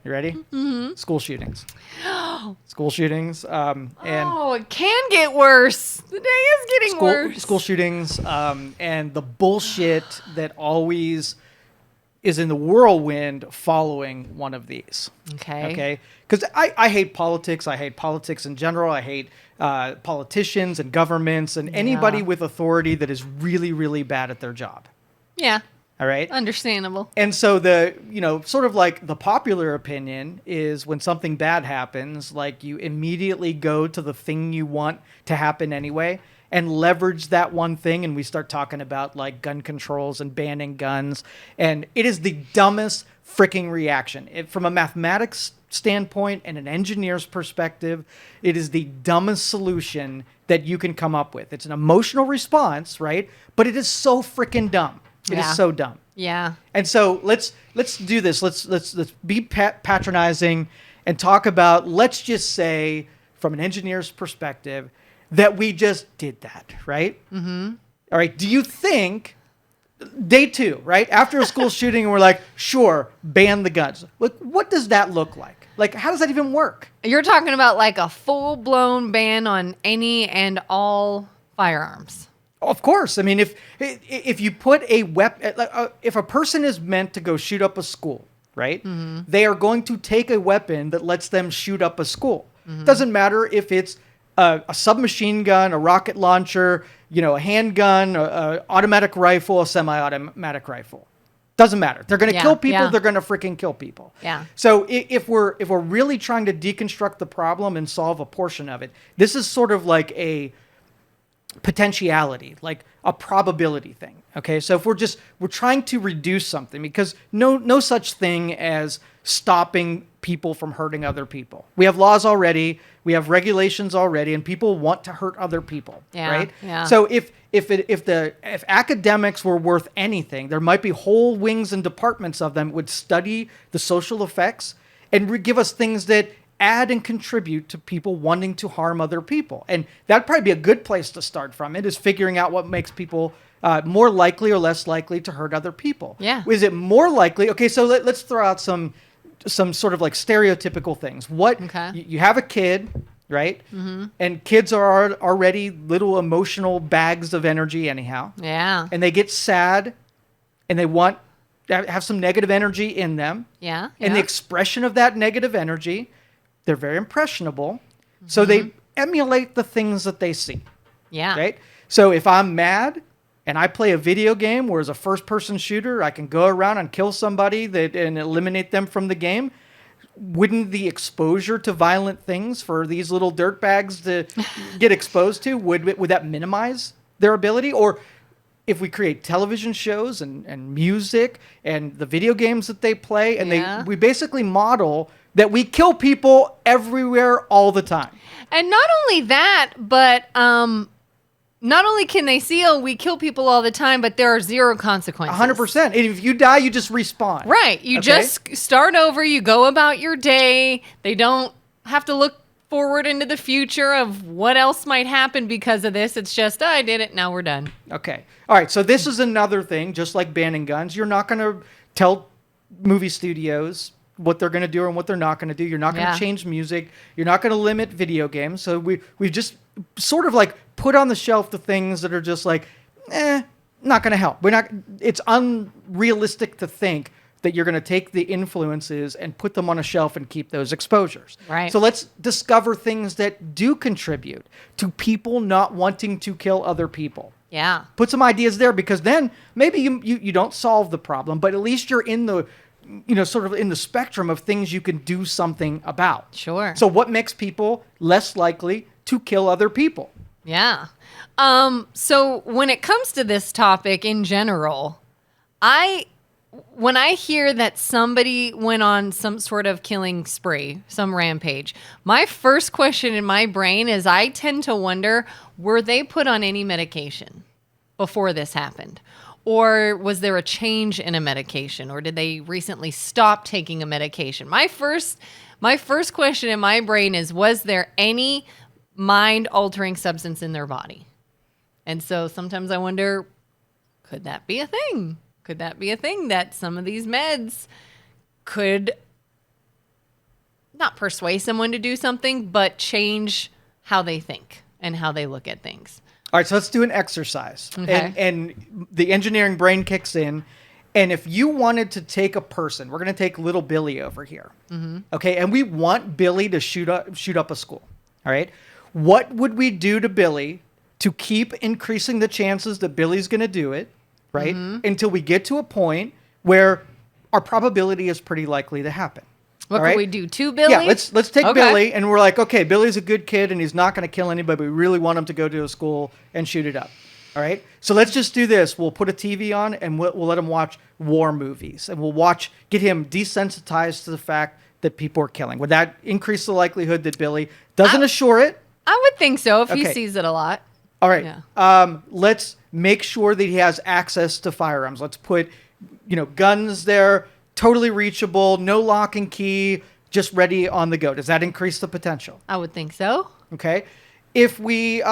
You ready? Mm-hmm. School shootings. School shootings. And it can get worse. The day is getting worse. School shootings. And the bullshit that always is in the whirlwind following one of these. Okay. Because I hate politics. I hate politics in general. I hate politicians and governments and anybody with authority that is really, really bad at their job. Yeah. All right. Understandable. And so sort of like the popular opinion is when something bad happens, like you immediately go to the thing you want to happen anyway and leverage that one thing. And we start talking about like gun controls and banning guns. And it is the dumbest freaking reaction. From a mathematics standpoint and an engineer's perspective, it is the dumbest solution that you can come up with. It's an emotional response, right? But it is so freaking dumb. It is so dumb. Yeah. And so let's do this. Let's be patronizing and talk about, let's just say from an engineer's perspective that we just did that, right? Mm-hmm. All right. Do you think day 2, right? After a school shooting and we're like, sure, ban the guns. Like, what does that look like? Like, how does that even work? You're talking about like a full-blown ban on any and all firearms. Of course. I mean, if you put a weapon, if a person is meant to go shoot up a school, right? Mm-hmm. They are going to take a weapon that lets them shoot up a school. Mm-hmm. Doesn't matter if it's a submachine gun, a rocket launcher, a handgun, a automatic rifle, a semi-automatic rifle. Doesn't matter. They're going to kill people. Yeah. They're going to freaking kill people. Yeah. So if we're really trying to deconstruct the problem and solve a portion of it, this is sort of like a potentiality, like a probability thing. Okay. So if we're trying to reduce something, because no such thing as stopping people from hurting other people. We have laws already, we have regulations already, and people want to hurt other people. Yeah, right. Yeah. So if academics were worth anything, there might be whole wings and departments of them would study the social effects and give us things that add and contribute to people wanting to harm other people. And that'd probably be a good place to start from. It is figuring out what makes people more likely or less likely to hurt other people. Yeah. Is it more likely? Okay, so let's throw out some sort of like stereotypical things. You have a kid, right? Mm-hmm. And kids are already little emotional bags of energy anyhow. Yeah. And they get sad and they want to have some negative energy in them. Yeah. And the expression of that negative energy, they're very impressionable. Mm-hmm. So they emulate the things that they see. Yeah. Right? So if I'm mad and I play a video game where as a first-person shooter, I can go around and kill somebody and eliminate them from the game, wouldn't the exposure to violent things for these little dirtbags to get exposed to, would that minimize their ability? Or if we create television shows and music and the video games that they play, and we basically model that we kill people everywhere all the time. And not only that, but not only can they see, we kill people all the time, but there are zero consequences. 100%. And if you die, you just respawn. Right. You just start over. You go about your day. They don't have to look forward into the future of what else might happen because of this. It's just, I did it. Now we're done. Okay. All right. So this is another thing, just like banning guns. You're not going to tell movie studios what they're going to do and what they're not going to do. You're not going to change music. You're not going to limit video games. So we've just sort of like put on the shelf the things that are just like, not going to help. It's unrealistic to think that you're going to take the influences and put them on a shelf and keep those exposures. Right. So let's discover things that do contribute to people not wanting to kill other people. Yeah. Put some ideas there, because then maybe you don't solve the problem, but at least you're in the, sort of in the spectrum of things you can do something about. Sure. So what makes people less likely to kill other people? Yeah. So when it comes to this topic in general, when I hear that somebody went on some sort of killing spree, some rampage, my first question in my brain is I tend to wonder, were they put on any medication before this happened? Or was there a change in a medication? Or did they recently stop taking a medication? My first question in my brain is, was there any mind-altering substance in their body? And so sometimes I wonder, could that be a thing? Could that be a thing that some of these meds could not persuade someone to do something, but change how they think and how they look at things. All right, so let's do an exercise. Okay. And the engineering brain kicks in. And if you wanted to take a person, we're going to take little Billy over here. Okay, and we want Billy to shoot up a school. All right, what would we do to Billy to keep increasing the chances that Billy's going to do it, right? Until we get to a point where our probability is pretty likely to happen. What could we do to Billy? Yeah, let's take Billy, and we're like, okay, Billy's a good kid, and he's not going to kill anybody, but we really want him to go to a school and shoot it up. All right? So let's just do this. We'll put a TV on, and we'll let him watch war movies, and get him desensitized to the fact that people are killing. Would that increase the likelihood that Billy doesn't assure it? I would think so if he sees it a lot. All right. Yeah. Let's make sure that he has access to firearms. Let's put, guns there, totally reachable, no lock and key, just ready on the go. Does that increase the potential? I would think so. Okay. If we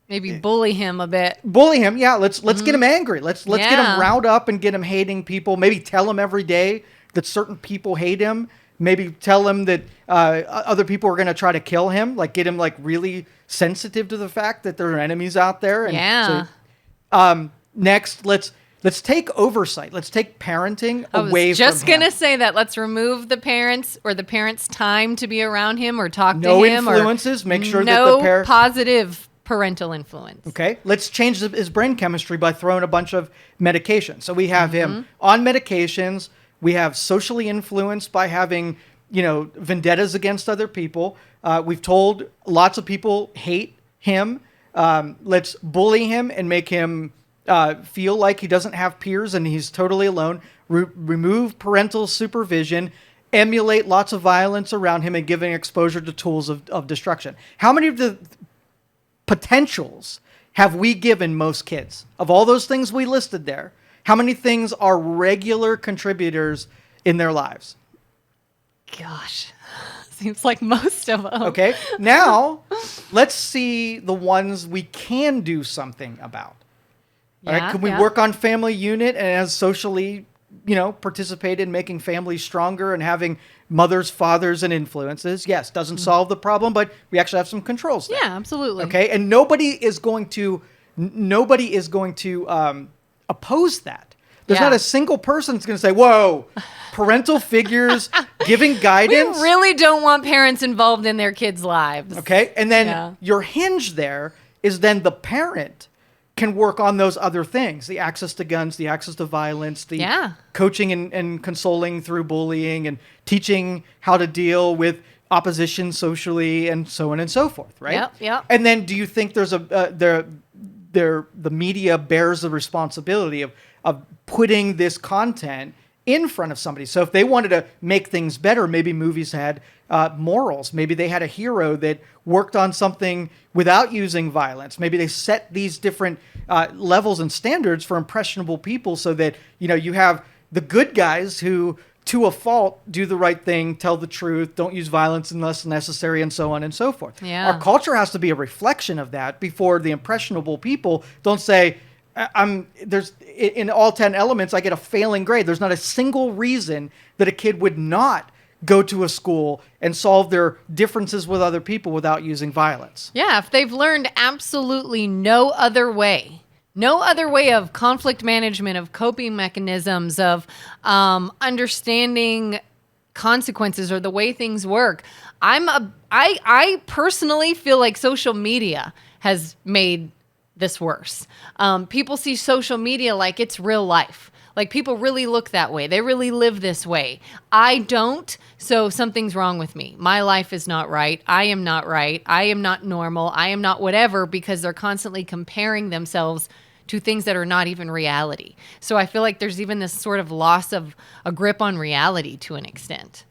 maybe bully him a bit. Bully him, yeah. Let's get him angry. Let's get him riled up and get him hating people. Maybe tell him every day that certain people hate him. Maybe tell him that other people are going to try to kill him. Like get him really sensitive to the fact that there are enemies out there. And so, next, let's take oversight. Let's take parenting away from him. I was just going to say that. Let's remove the parents or the parents' time to be around him or talk to him. No influences. Make sure that the parent... positive parental influence. Okay. Let's change his brain chemistry by throwing a bunch of medication. So we have him on medications. We have socially influenced by having, vendettas against other people. We've told lots of people hate him. Let's bully him and make him feel like he doesn't have peers and he's totally alone. Remove parental supervision. Emulate lots of violence around him and giving exposure to tools of destruction. How many of the potentials have we given most kids? Of all those things we listed there, how many things are regular contributors in their lives? Gosh, seems like most of them. Okay, now let's see the ones we can do something about. All right, can we work on family unit and as socially, participate in making families stronger and having mothers, fathers, and influences? Yes, doesn't solve the problem, but we actually have some controls there. Yeah, absolutely. Okay, and nobody is going to oppose that. There's not a single person that's going to say, whoa, parental figures giving guidance. We really don't want parents involved in their kids' lives. Okay, and then your hinge there is then the parent can work on those other things, the access to guns, the access to violence, the coaching and consoling through bullying and teaching how to deal with opposition socially and so on and so forth, right? Yep. And then do you think there's the media bears the responsibility of putting this content in front of somebody? So if they wanted to make things better, maybe movies had morals. Maybe they had a hero that worked on something without using violence. Maybe they set these different levels and standards for impressionable people so that, you have the good guys who, to a fault, do the right thing, tell the truth, don't use violence unless necessary, and so on and so forth. Yeah. Our culture has to be a reflection of that before the impressionable people don't say, there's in all 10 elements, I get a failing grade. There's not a single reason that a kid would not go to a school and solve their differences with other people without using violence. Yeah, if they've learned absolutely no other way of conflict management, of coping mechanisms, of understanding consequences or the way things work. I personally feel like social media has made this worse. People see social media like it's real life. Like people really look that way. They really live this way. I don't, so something's wrong with me. My life is not right. I am not right. I am not normal. I am not whatever, because they're constantly comparing themselves to things that are not even reality. So I feel like there's even this sort of loss of a grip on reality to an extent.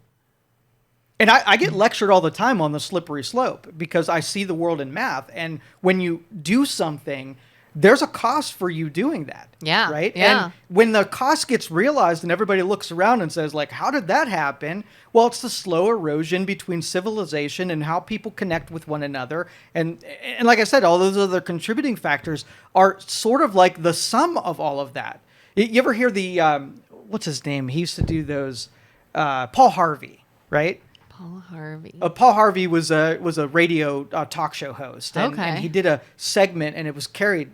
And I get lectured all the time on the slippery slope because I see the world in math. And when you do something, there's a cost for you doing that. Yeah. Right? Yeah. And when the cost gets realized and everybody looks around and says, like, how did that happen? Well, it's the slow erosion between civilization and how people connect with one another. And like I said, all those other contributing factors are sort of like the sum of all of that. You ever hear the, what's his name? He used to do those Paul Harvey, right? Paul Harvey. Paul Harvey was a radio talk show host, and, Okay. and he did a segment, and it was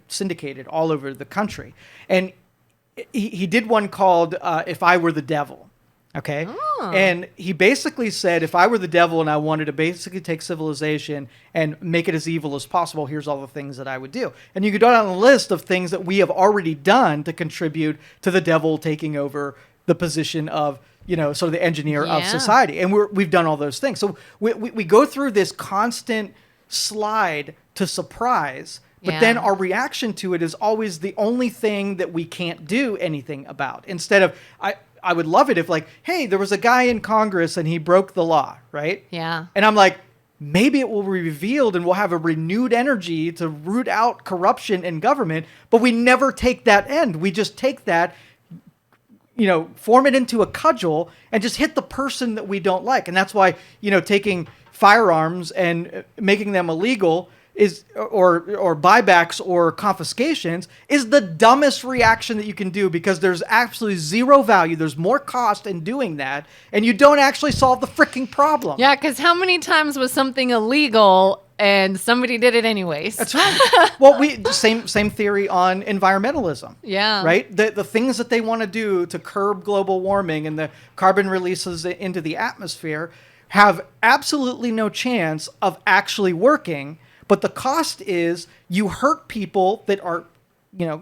syndicated all over the country. And he did one called "If I Were the Devil." Okay, and he basically said, if I were the devil and I wanted to basically take civilization and make it as evil as possible, here's all the things that I would do. And you could go down a list of things that we have already done to contribute to the devil taking over the position of, sort of the engineer of society. And we've done all those things. So we go through this constant slide to surprise, but then our reaction to it is always the only thing that we can't do anything about. Instead of, I would love it if, like, hey, there was a guy in Congress and he broke the law, right? Yeah. And I'm like, maybe it will be revealed and we'll have a renewed energy to root out corruption in government, but we never take that end. We just take that, form it into a cudgel and just hit the person that we don't like. And that's why, taking firearms and making them illegal is or buybacks or confiscations is the dumbest reaction that you can do, because there's absolutely zero value. There's more cost in doing that, and you don't actually solve the freaking problem. Yeah, because how many times was something illegal and somebody did it anyways? That's right. Well, same theory on environmentalism. Yeah. Right? The things that they want to do to curb global warming and the carbon releases into the atmosphere have absolutely no chance of actually working. But the cost is you hurt people that are, your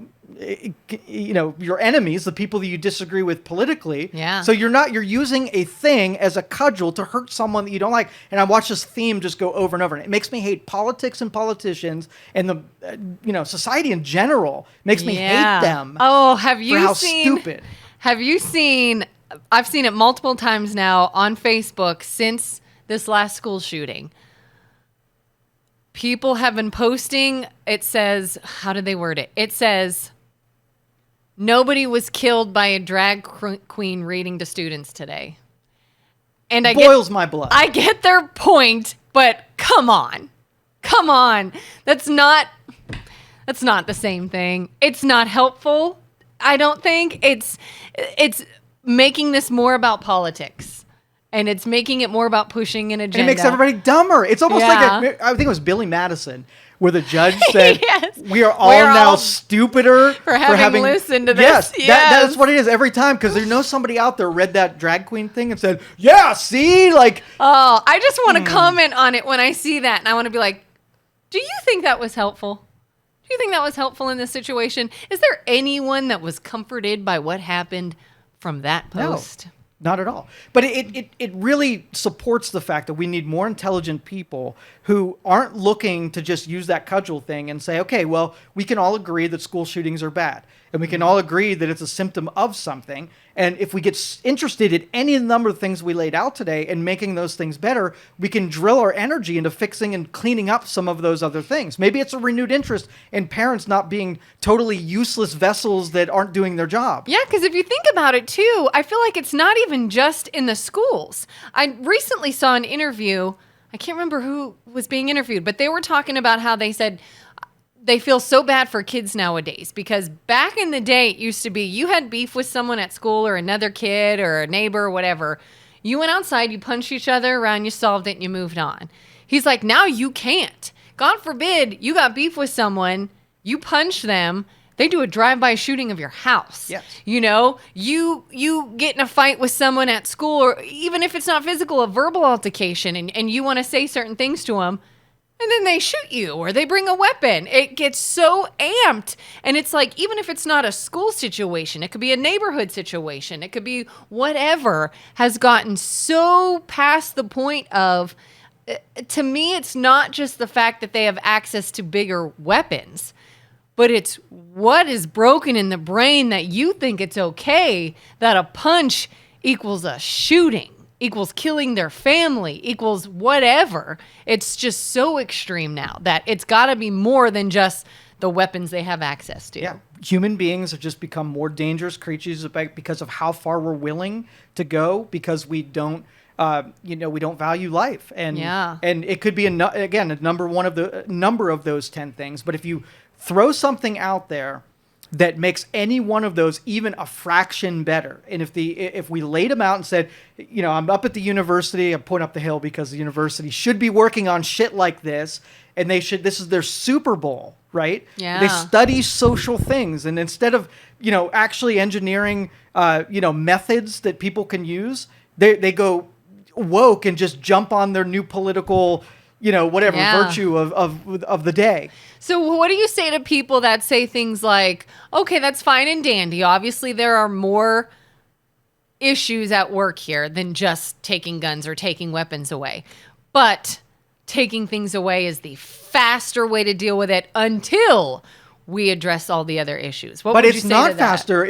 enemies, the people that you disagree with politically. Yeah. So you're using a thing as a cudgel to hurt someone that you don't like. And I watch this theme just go over and over. And it makes me hate politics and politicians and the, society in general. Makes me hate them. Oh, have you for how seen? Stupid. Have you seen? I've seen it multiple times now on Facebook since this last school shooting. People have been posting, it says, how did they word it? It says, nobody was killed by a drag queen reading to students today. And boils my blood. I get their point, but come on. Come on. That's not the same thing. It's not helpful. I don't think it's making this more about politics. And it's making it more about pushing an agenda. And it makes everybody dumber. It's almost like, I think it was Billy Madison, where the judge said, yes. we're all stupider for having listened to this. Yes, yes. That's what it is every time, because somebody out there read that drag queen thing and said, yeah, see? Like, oh, I just want to comment on it when I see that. And I want to be like, do you think that was helpful? Do you think that was helpful in this situation? Is there anyone that was comforted by what happened from that post? No. Not at all. But it really supports the fact that we need more intelligent people who aren't looking to just use that cudgel thing and say, okay, well, we can all agree that school shootings are bad. And we can all agree that it's a symptom of something. And if we get interested in any number of things we laid out today and making those things better, we can drill our energy into fixing and cleaning up some of those other things. Maybe it's a renewed interest in parents not being totally useless vessels that aren't doing their job. Yeah, because if you think about it too, I feel like it's not even just in the schools. I recently saw an interview. I can't remember who was being interviewed, but they were talking about how they said they feel so bad for kids nowadays, because back in the day, it used to be you had beef with someone at school or another kid or a neighbor or whatever. You went outside, you punched each other around, you solved it, and you moved on. He's like, now you can't. God forbid you got beef with someone, you punch them, they do a drive-by shooting of your house. Yes. You get in a fight with someone at school, or even if it's not physical, a verbal altercation, and you want to say certain things to them, and then they shoot you or they bring a weapon. It gets so amped. And it's like, even if it's not a school situation, it could be a neighborhood situation. It could be whatever, has gotten so past the point of, to me, it's not just the fact that they have access to bigger weapons, but it's what is broken in the brain that you think it's okay that a punch equals a shooting, equals killing their family, equals whatever. It's just so extreme now that it's got to be more than just the weapons they have access to. Yeah. Human beings have just become more dangerous creatures because of how far we're willing to go, because we don't we don't value life. And it could be a number of those 10 things. But if you throw something out there that makes any one of those even a fraction better. And if we laid them out and said, I'm up at the university, I'm pointing up the hill because the university should be working on shit like this, and this is their Super Bowl, right? Yeah. They study social things, and instead of, actually engineering, methods that people can use, they go woke and just jump on their new political, virtue of the day. So what do you say to people that say things like, okay, that's fine and dandy. Obviously, there are more issues at work here than just taking guns or taking weapons away. But taking things away is the faster way to deal with it until we address all the other issues. What would you say to that? But it's not faster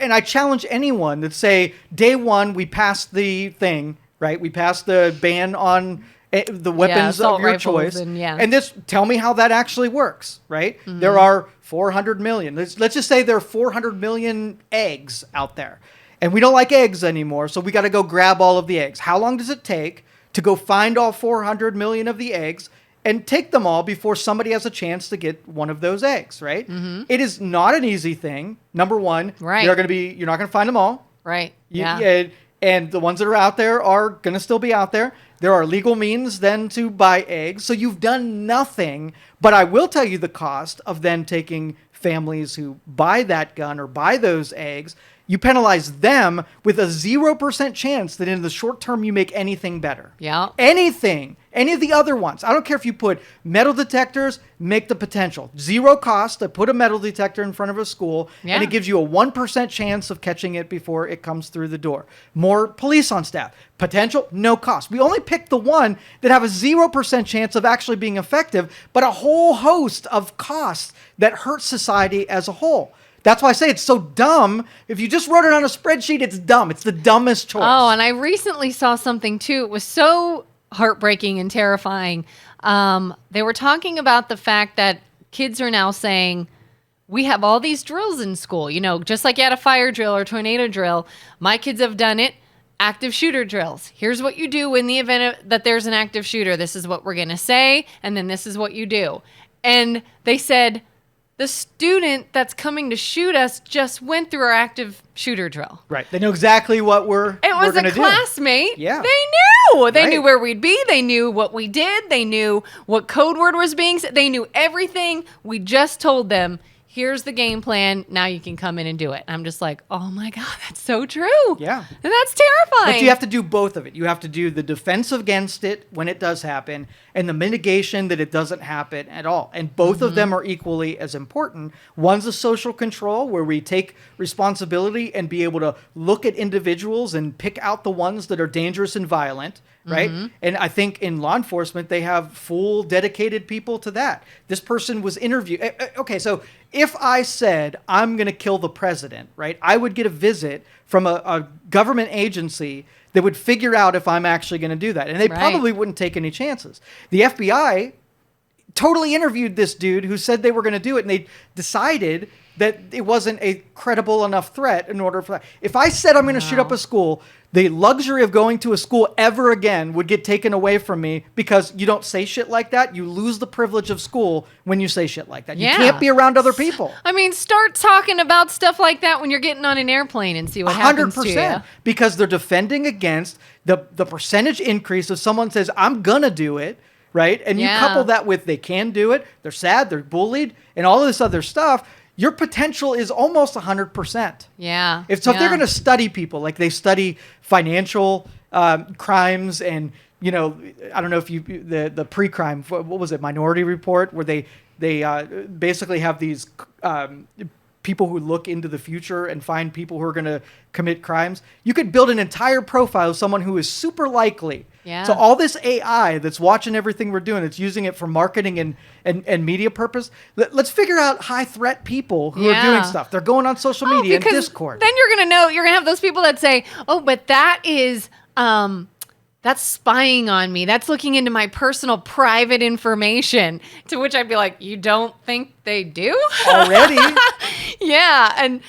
and I challenge anyone that say, day one, we passed the thing, right? We passed the ban on the weapons of your choice. And tell me how that actually works, right? Mm-hmm. There are 400 million. Let's just say there are 400 million eggs out there. And we don't like eggs anymore, so we got to go grab all of the eggs. How long does it take to go find all 400 million of the eggs and take them all before somebody has a chance to get one of those eggs, right? Mm-hmm. It is not an easy thing. Number one, right. You're not going to find them all. Right. And the ones that are out there are going to still be out there. There are legal means then to buy eggs. So you've done nothing. But I will tell you the cost of then taking families who buy that gun or buy those eggs. You penalize them with a 0% chance that in the short term you make anything better. Yeah. Anything. Any of the other ones. I don't care if you put metal detectors, make the potential. Zero cost to put a metal detector in front of a school, and it gives you a 1% chance of catching it before it comes through the door. More police on staff. Potential, no cost. We only pick the one that have a 0% chance of actually being effective, but a whole host of costs that hurt society as a whole. That's why I say it's so dumb. If you just wrote it on a spreadsheet, it's dumb. It's the dumbest choice. Oh, and I recently saw something too. It was so heartbreaking and terrifying. They were talking about the fact that kids are now saying, we have all these drills in school, just like you had a fire drill or tornado drill. My kids have done it. Active shooter drills. Here's what you do in the event that there's an active shooter. This is what we're going to say. And then this is what you do. And they said, the student that's coming to shoot us just went through our active shooter drill. Right. They know exactly what we're It was a classmate. Yeah. They knew. They knew where we'd be. They knew what we did. They knew what code word was being said. They knew everything. We just told them, here's the game plan. Now you can come in and do it. I'm just like, oh my God, that's so true. Yeah. And that's terrifying. But you have to do both of it. You have to do the defense against it when it does happen and the mitigation that it doesn't happen at all. And both of them are equally as important. One's a social control where we take responsibility and be able to look at individuals and pick out the ones that are dangerous and violent. Right. And I think in law enforcement, they have full dedicated people to that. This person was interviewed. Okay, so if I said I'm going to kill the president, right, I would get a visit from a government agency that would figure out if I'm actually going to do that. And they probably wouldn't take any chances. The FBI totally interviewed this dude who said they were going to do it, and they decided that it wasn't a credible enough threat in order for that. If I said I'm going to shoot up a school, the luxury of going to a school ever again would get taken away from me because you don't say shit like that. You lose the privilege of school when you say shit like that. You can't be around other people. I mean, start talking about stuff like that when you're getting on an airplane and see what happens to you. 100%. Because they're defending against the percentage increase if someone says, I'm going to do it, right? And you couple that with they can do it, they're sad, they're bullied, and all of this other stuff. Your potential is almost 100%. Yeah. If they're going to study people, like they study financial crimes and, I don't know if the pre-crime, what was it, Minority Report, where they basically have these people who look into the future and find people who are going to commit crimes. You could build an entire profile of someone who is super likely. Yeah. So all this AI that's watching everything we're doing, it's using it for marketing and media purpose. Let's figure out high threat people who are doing stuff. They're going on social media and Discord. Then you're going to have those people that say, oh, but that is, that's spying on me. That's looking into my personal private information. To which I'd be like, you don't think they do? Already? Yeah. And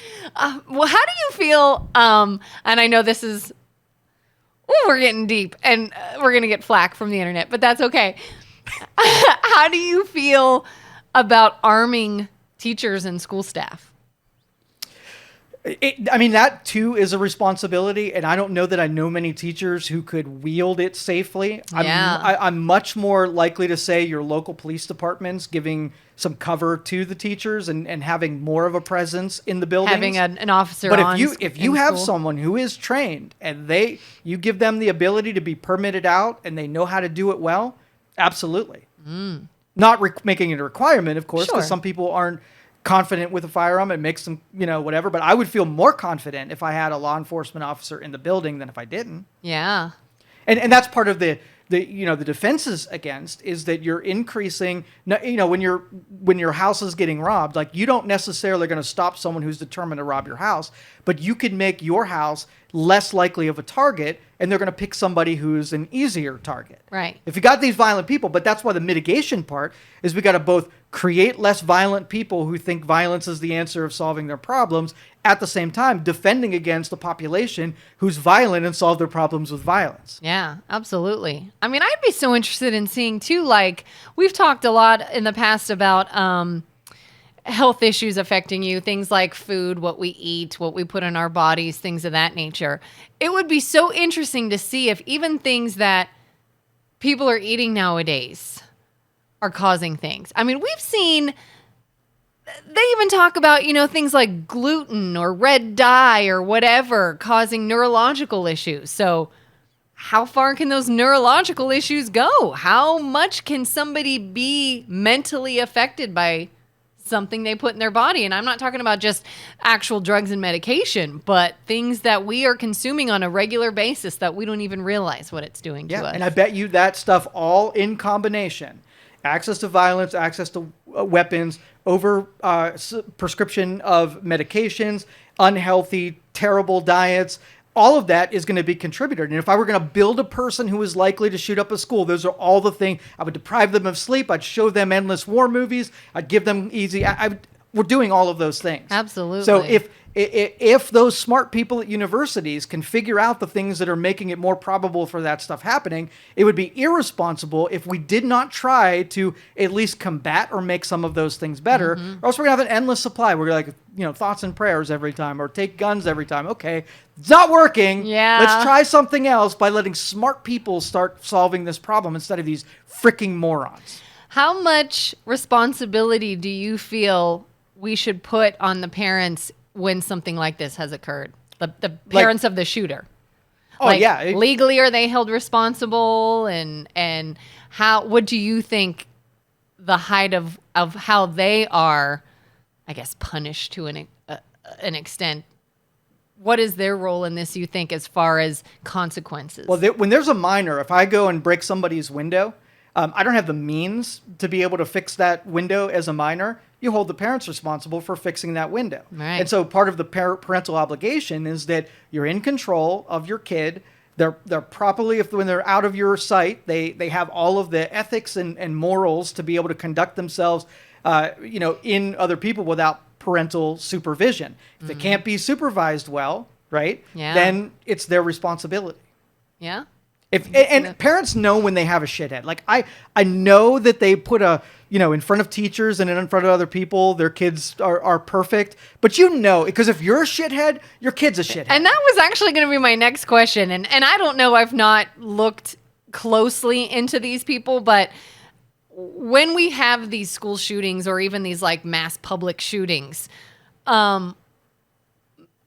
well, how do you feel? And I know this is, we're getting deep and we're going to get flack from the internet, but that's okay. How do you feel about arming teachers and school staff? I mean, that too is a responsibility, and I don't know that I know many teachers who could wield it safely. I'm much more likely to say your local police departments giving some cover to the teachers and having more of a presence in the buildings. Having an officer but on if you have school. someone who is trained and you give them the ability to be permitted out and they know how to do it well, absolutely. Not making it a requirement, of course, because Sure. some people aren't confident with a firearm. It makes them, whatever. But I would feel more confident if I had a law enforcement officer in the building than if I didn't. Yeah. And that's part of the defenses against is that you're increasing, when your house is getting robbed, like you don't necessarily going to stop someone who's determined to rob your house, but you could make your house less likely of a target, and they're going to pick somebody who's an easier target. Right. If you got these violent people, but that's why the mitigation part is we got to both create less violent people who think violence is the answer of solving their problems, at the same time defending against a population who's violent and solve their problems with violence. Yeah, absolutely. I mean, I'd be so interested in seeing too, like we've talked a lot in the past about health issues affecting you, things like food, what we eat, what we put in our bodies, things of that nature. It would be so interesting to see if even things that people are eating nowadays are causing things. I mean, we've seen, they even talk about, things like gluten or red dye or whatever causing neurological issues. So how far can those neurological issues go? How much can somebody be mentally affected by something they put in their body? And I'm not talking about just actual drugs and medication, but things that we are consuming on a regular basis that we don't even realize what it's doing to us. And I bet you that stuff all in combination, access to violence, access to weapons, over prescription of medications, unhealthy, terrible diets, all of that is going to be contributed. And if I were going to build a person who is likely to shoot up a school, those are all the things. I would deprive them of sleep. I'd show them endless war movies. I'd give them easy. We're doing all of those things. Absolutely. So if those smart people at universities can figure out the things that are making it more probable for that stuff happening, it would be irresponsible if we did not try to at least combat or make some of those things better. Or else we're going to have an endless supply. We're like, thoughts and prayers every time, or take guns every time. Okay, it's not working. Yeah. Let's try something else by letting smart people start solving this problem instead of these freaking morons. How much responsibility do you feel we should put on the parents when something like this has occurred? The parents of the shooter. Oh, yeah. Legally, are they held responsible? And what do you think the height of how they are, I guess, punished to an extent? What is their role in this, you think, as far as consequences? Well, when there's a minor, if I go and break somebody's window, I don't have the means to be able to fix that window as a minor. You hold the parents responsible for fixing that window. Right. And so part of the parental obligation is that you're in control of your kid. They're properly, when they're out of your sight, they have all of the ethics and morals to be able to conduct themselves, in other people without parental supervision. If they can't be supervised well, right? Yeah. Then it's their responsibility. Yeah. And parents know when they have a shithead. Like I know that they put in front of teachers and in front of other people, their kids are perfect. But because if you're a shithead, your kid's a shithead. And that was actually going to be my next question. And I don't know, I've not looked closely into these people, but when we have these school shootings or even these like mass public shootings,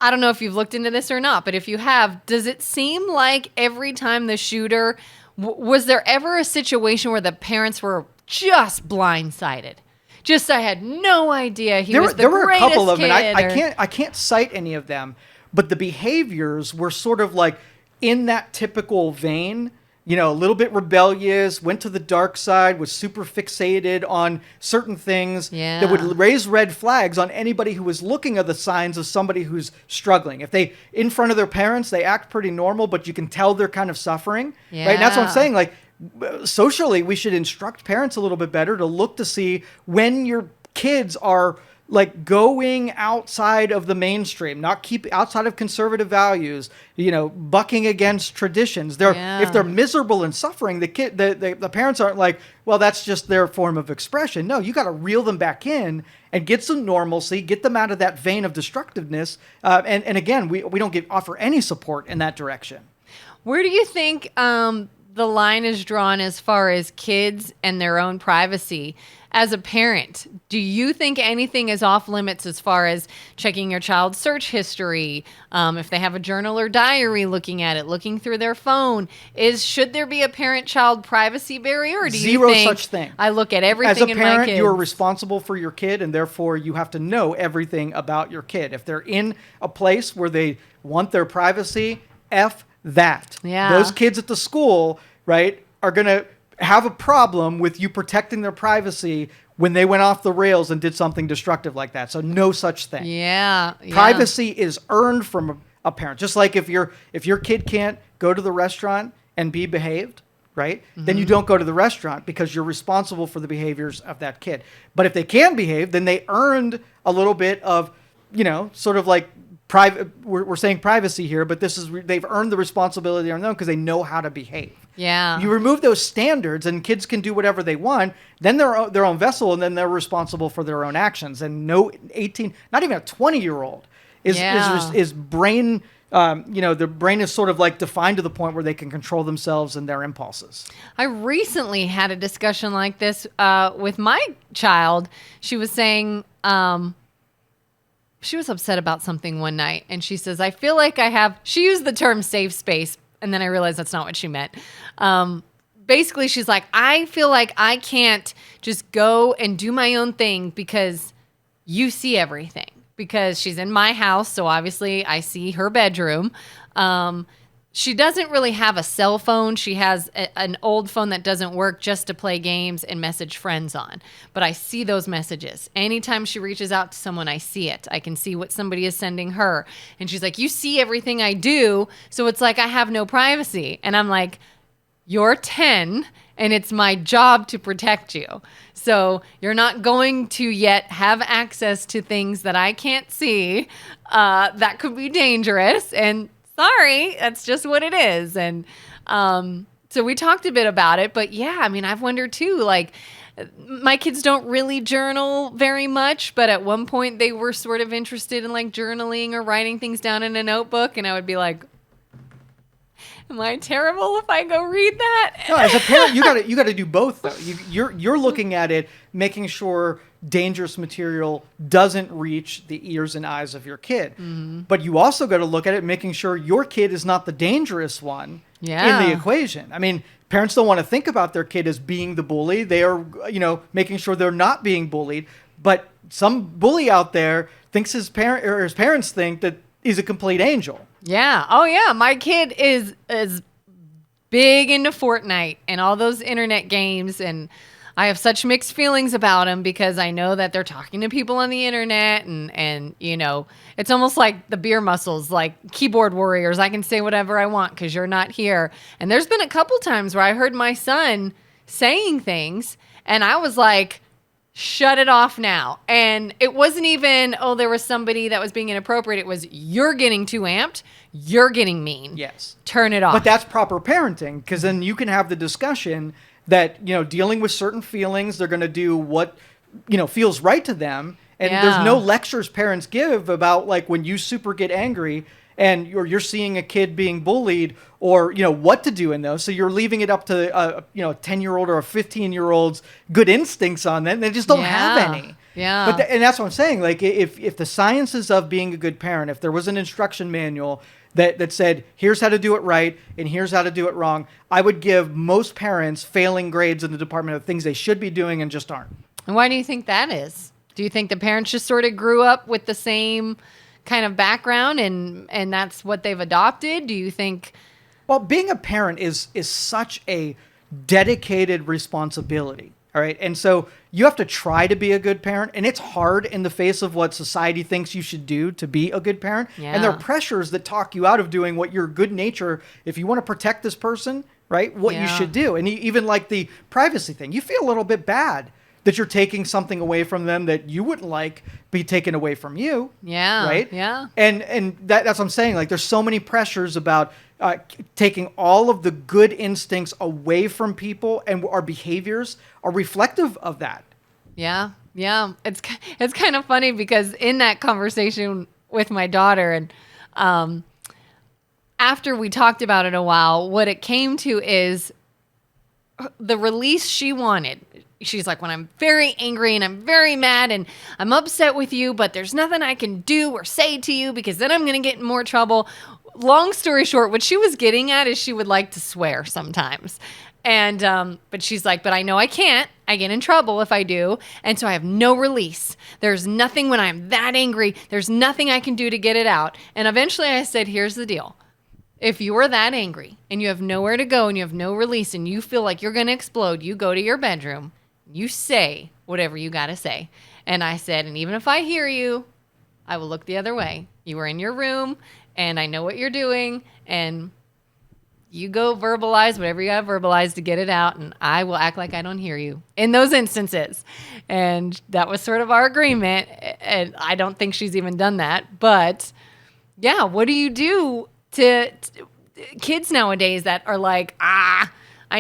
I don't know if you've looked into this or not, but if you have, does it seem like every time the shooter, was there ever a situation where the parents were just blindsided? Just, I had no idea he was the greatest kid. There were a couple of them, and I can't cite any of them, but the behaviors were sort of like in that typical vein. A little bit rebellious, went to the dark side, was super fixated on certain things that would raise red flags on anybody who was looking at the signs of somebody who's struggling. If they, in front of their parents, they act pretty normal, but you can tell they're kind of suffering. Yeah. Right? And that's what I'm saying. Like, socially, we should instruct parents a little bit better to look to see when your kids are like going outside of the mainstream, not keep outside of conservative values, bucking against traditions. If they're miserable and suffering, the parents aren't like, well, that's just their form of expression. No, you got to reel them back in and get some normalcy, get them out of that vein of destructiveness. And again, we don't offer any support in that direction. Where do you think the line is drawn as far as kids and their own privacy? As a parent, do you think anything is off limits as far as checking your child's search history? If they have a journal or diary, looking at it, looking through their phone, should there be a parent-child privacy barrier? Or do Zero you think such thing. I look at everything in my As a parent, kids? you are responsible for your kid, and therefore you have to know everything about your kid. If they're in a place where they want their privacy, F that. Yeah. Those kids at the school, right, are going to have a problem with you protecting their privacy when they went off the rails and did something destructive like that. So no such thing. Yeah. Privacy is earned from a parent. Just like if your kid can't go to the restaurant and be behaved, right? Mm-hmm. Then you don't go to the restaurant because you're responsible for the behaviors of that kid. But if they can behave, then they earned a little bit of, sort of like private. We're saying privacy here, but they've earned the responsibility on them because they know how to behave. Yeah. You remove those standards and kids can do whatever they want, then they're their own vessel, and then they're responsible for their own actions. And no 18, not even a 20-year-old is brain, their brain is sort of like defined to the point where they can control themselves and their impulses. I recently had a discussion like this with my child. She was saying, she was upset about something one night, and she says, I feel like she used the term safe space, and then I realized that's not what she meant. Basically, she's like, I feel like I can't just go and do my own thing because you see everything. Because she's in my house, so obviously I see her bedroom. She doesn't really have a cell phone. She has an old phone that doesn't work just to play games and message friends on. But I see those messages. Anytime she reaches out to someone, I see it. I can see what somebody is sending her. And she's like, you see everything I do, so it's like I have no privacy. And I'm like, you're 10, and it's my job to protect you. So you're not going to yet have access to things that I can't see. That could be dangerous. And sorry, that's just what it is. And so we talked a bit about it, but yeah, I mean, I've wondered too, like my kids don't really journal very much, but at one point they were sort of interested in like journaling or writing things down in a notebook. And I would be like, am I terrible if I go read that? No, as a parent, you got to do both though. You're looking at it, making sure dangerous material doesn't reach the ears and eyes of your kid. Mm-hmm. But you also got to look at it, making sure your kid is not the dangerous one in the equation. I mean, parents don't want to think about their kid as being the bully. They are, making sure they're not being bullied. But some bully out there thinks his parents think that he's a complete angel. Yeah. Oh, yeah. My kid is big into Fortnite and all those internet games, and I have such mixed feelings about him because I know that they're talking to people on the internet, and it's almost like the beer muscles, like keyboard warriors. I can say whatever I want because you're not here. And there's been a couple times where I heard my son saying things, and I was like, shut it off now. And it wasn't even, there was somebody that was being inappropriate. It was, you're getting too amped. You're getting mean. Yes. Turn it off. But that's proper parenting, because then you can have the discussion that, dealing with certain feelings, they're going to do what, feels right to them. And there's no lectures parents give about like when you super get angry and you're seeing a kid being bullied or, what to do in those. So you're leaving it up to, a 10-year-old or a 15-year-old's good instincts on them. They just don't have any. Yeah. And that's what I'm saying. Like if the sciences of being a good parent, if there was an instruction manual that said, here's how to do it right and here's how to do it wrong, I would give most parents failing grades in the department of things they should be doing and just aren't. And why do you think that is? Do you think the parents just sort of grew up with the same kind of background and that's what they've adopted? Do you think... Well, being a parent is such a dedicated responsibility, all right? And so you have to try to be a good parent, and it's hard in the face of what society thinks you should do to be a good parent. Yeah. And there are pressures that talk you out of doing what your good nature, if you want to protect this person, right, what you should do. And even like the privacy thing, you feel a little bit bad that you're taking something away from them that you wouldn't like be taken away from you. Yeah. Right. Yeah. And that's what I'm saying. Like, there's so many pressures about taking all of the good instincts away from people, and our behaviors are reflective of that. Yeah. Yeah. It's kind of funny because in that conversation with my daughter, and after we talked about it a while, what it came to is the release she wanted. She's like, when I'm very angry and I'm very mad and I'm upset with you, but there's nothing I can do or say to you because then I'm going to get in more trouble. Long story short, what she was getting at is she would like to swear sometimes. And, but she's like, but I know I can't. I get in trouble if I do. And so I have no release. There's nothing when I'm that angry. There's nothing I can do to get it out. And eventually I said, here's the deal. If you are that angry and you have nowhere to go and you have no release and you feel like you're going to explode, you go to your bedroom, you say whatever you got to say. And I said, and even if I hear you, I will look the other way. You are in your room and I know what you're doing, and you go verbalize whatever you got to verbalize to get it out, and I will act like I don't hear you in those instances. And that was sort of our agreement. And I don't think she's even done that. But yeah, what do you do to kids nowadays that are like, I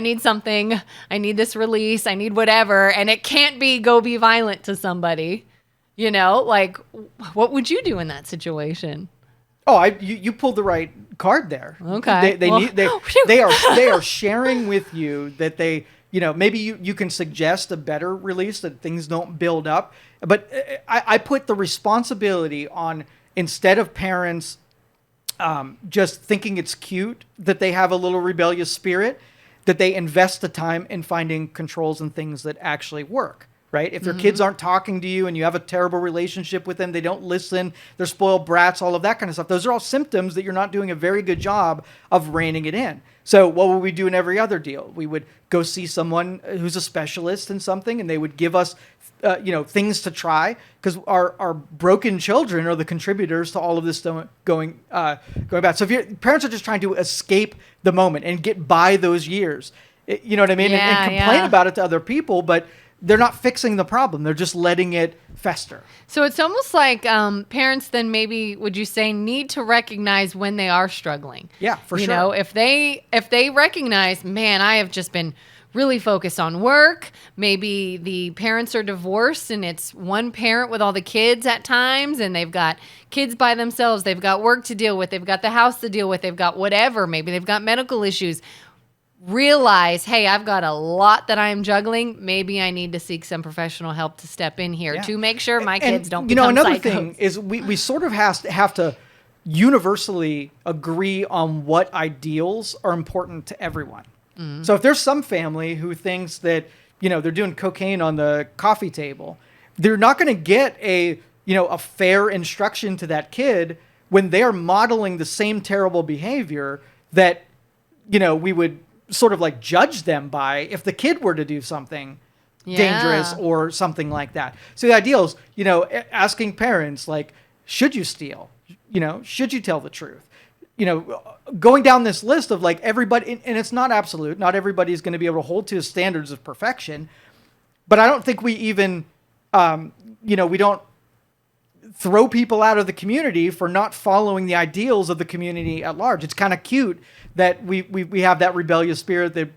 need something, I need this release, I need whatever, and it can't be go be violent to somebody, you know? Like, what would you do in that situation? Oh, you pulled the right card there. Okay. They are sharing with you that they, maybe you can suggest a better release that things don't build up. But I put the responsibility on, instead of parents just thinking it's cute that they have a little rebellious spirit, that they invest the time in finding controls and things that actually work, right? If your kids aren't talking to you and you have a terrible relationship with them, they don't listen, they're spoiled brats, all of that kind of stuff. Those are all symptoms that you're not doing a very good job of reining it in. So what would we do in every other deal? We would go see someone who's a specialist in something, and they would give us things to try, because our broken children are the contributors to all of this going bad. So if your parents are just trying to escape the moment and get by those years, you know what I mean? Yeah, and complain about it to other people, but they're not fixing the problem. They're just letting it fester. So it's almost like parents then maybe, would you say, need to recognize when they are struggling. Yeah, for sure. You know, if they recognize, man, I have just been really focused on work. Maybe the parents are divorced and it's one parent with all the kids at times, and they've got kids by themselves. They've got work to deal with. They've got the house to deal with. They've got whatever. Maybe they've got medical issues. Realize, hey, I've got a lot that I'm juggling. Maybe I need to seek some professional help to step in here to make sure my kids don't become another psychos. thing is we sort of have to universally agree on what ideals are important to everyone. Mm-hmm. So if there's some family who thinks that, they're doing cocaine on the coffee table, they're not going to get a fair instruction to that kid when they're modeling the same terrible behavior that, we would sort of like judge them by if the kid were to do something dangerous or something like that. So the ideal is, asking parents, like, should you steal? Should you tell the truth? Going down this list of like everybody, and it's not absolute. Not everybody is going to be able to hold to standards of perfection, but I don't think we even, we don't throw people out of the community for not following the ideals of the community at large. It's kind of cute that we have that rebellious spirit that,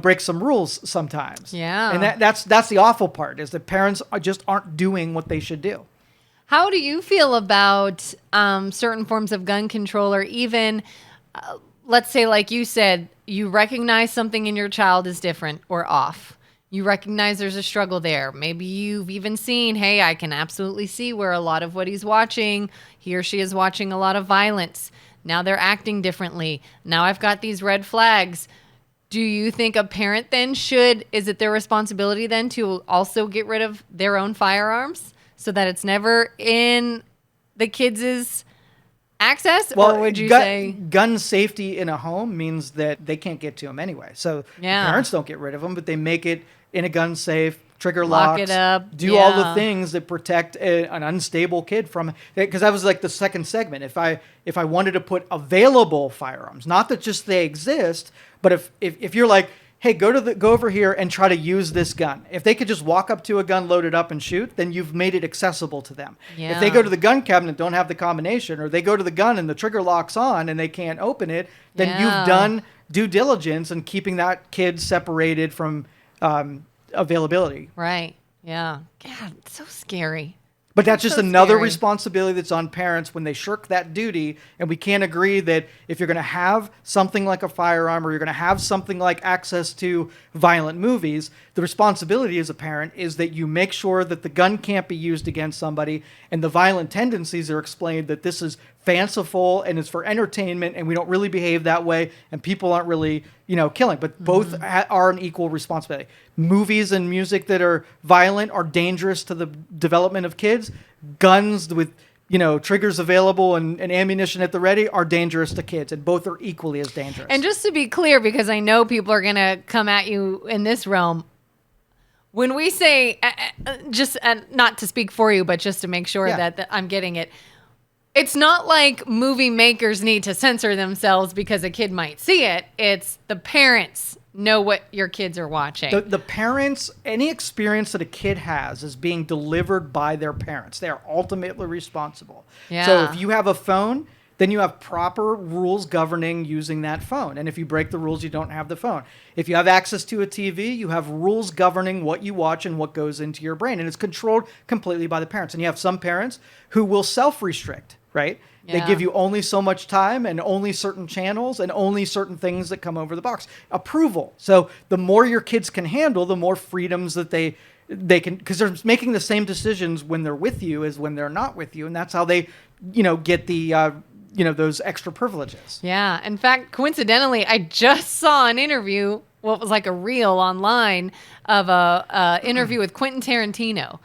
breaks some rules sometimes. Yeah. And that's the awful part, is that parents just aren't doing what they should do. How do you feel about certain forms of gun control, or even, let's say, like you said, you recognize something in your child is different or off. You recognize there's a struggle there. Maybe you've even seen, hey, I can absolutely see where a lot of what he's watching, he or she is watching a lot of violence. Now they're acting differently. Now I've got these red flags. Do you think a parent then is it their responsibility then to also get rid of their own firearms so that it's never in the kids' access? Well, or would you say gun safety in a home means that they can't get to them anyway? So parents don't get rid of them, but they make it in a gun safe, trigger lock locks, it up, do all the things that protect an unstable kid from. Because that was like the second segment. If I wanted to put available firearms, not that just they exist, but if you're like, hey, go over here and try to use this gun. If they could just walk up to a gun, load it up, and shoot, then you've made it accessible to them. Yeah. If they go to the gun cabinet, don't have the combination, or they go to the gun and the trigger lock's on and they can't open it, then you've done due diligence in keeping that kid separated from availability. Right. Yeah. God, it's so scary. But that's just so another scary. responsibility that's on parents when they shirk that duty. And we can't agree that if you're going to have something like a firearm or you're going to have something like access to violent movies, the responsibility as a parent is that you make sure that the gun can't be used against somebody and the violent tendencies are explained that this is fanciful and it's for entertainment and we don't really behave that way and people aren't really, killing. But both are an equal responsibility. Movies and music that are violent are dangerous to the development of kids. Guns with, triggers available and ammunition at the ready are dangerous to kids, and both are equally as dangerous. And just to be clear, because I know people are going to come at you in this realm, when we say, not to speak for you, but just to make sure that I'm getting it, it's not like movie makers need to censor themselves because a kid might see it. It's the parents know what your kids are watching. The parents, any experience that a kid has is being delivered by their parents. They are ultimately responsible. Yeah. So if you have a phone, then you have proper rules governing using that phone. And if you break the rules, you don't have the phone. If you have access to a TV, you have rules governing what you watch and what goes into your brain. And it's controlled completely by the parents. And you have some parents who will self-restrict, right? Yeah. They give you only so much time and only certain channels and only certain things that come over the box. Approval. So the more your kids can handle, the more freedoms that they can, because they're making the same decisions when they're with you as when they're not with you. And that's how they, get the, those extra privileges. Yeah. In fact, coincidentally, I just saw an interview, what was like a reel online of a interview with Quentin Tarantino.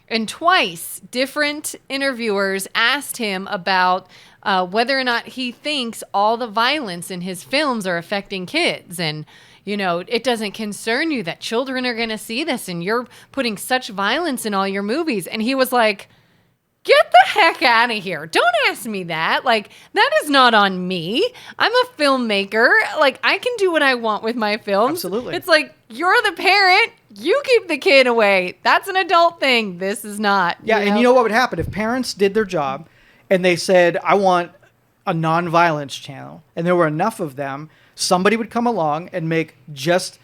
And twice, different interviewers asked him about whether or not he thinks all the violence in his films are affecting kids. And, it doesn't concern you that children are going to see this and you're putting such violence in all your movies. And he was like, get the heck out of here. Don't ask me that. Like, that is not on me. I'm a filmmaker. Like, I can do what I want with my films. Absolutely. It's like, you're the parent. You keep the kid away. That's an adult thing. This is not. Yeah, and you know what would happen if parents did their job and they said, I want a non-violence channel, and there were enough of them, somebody would come along and make just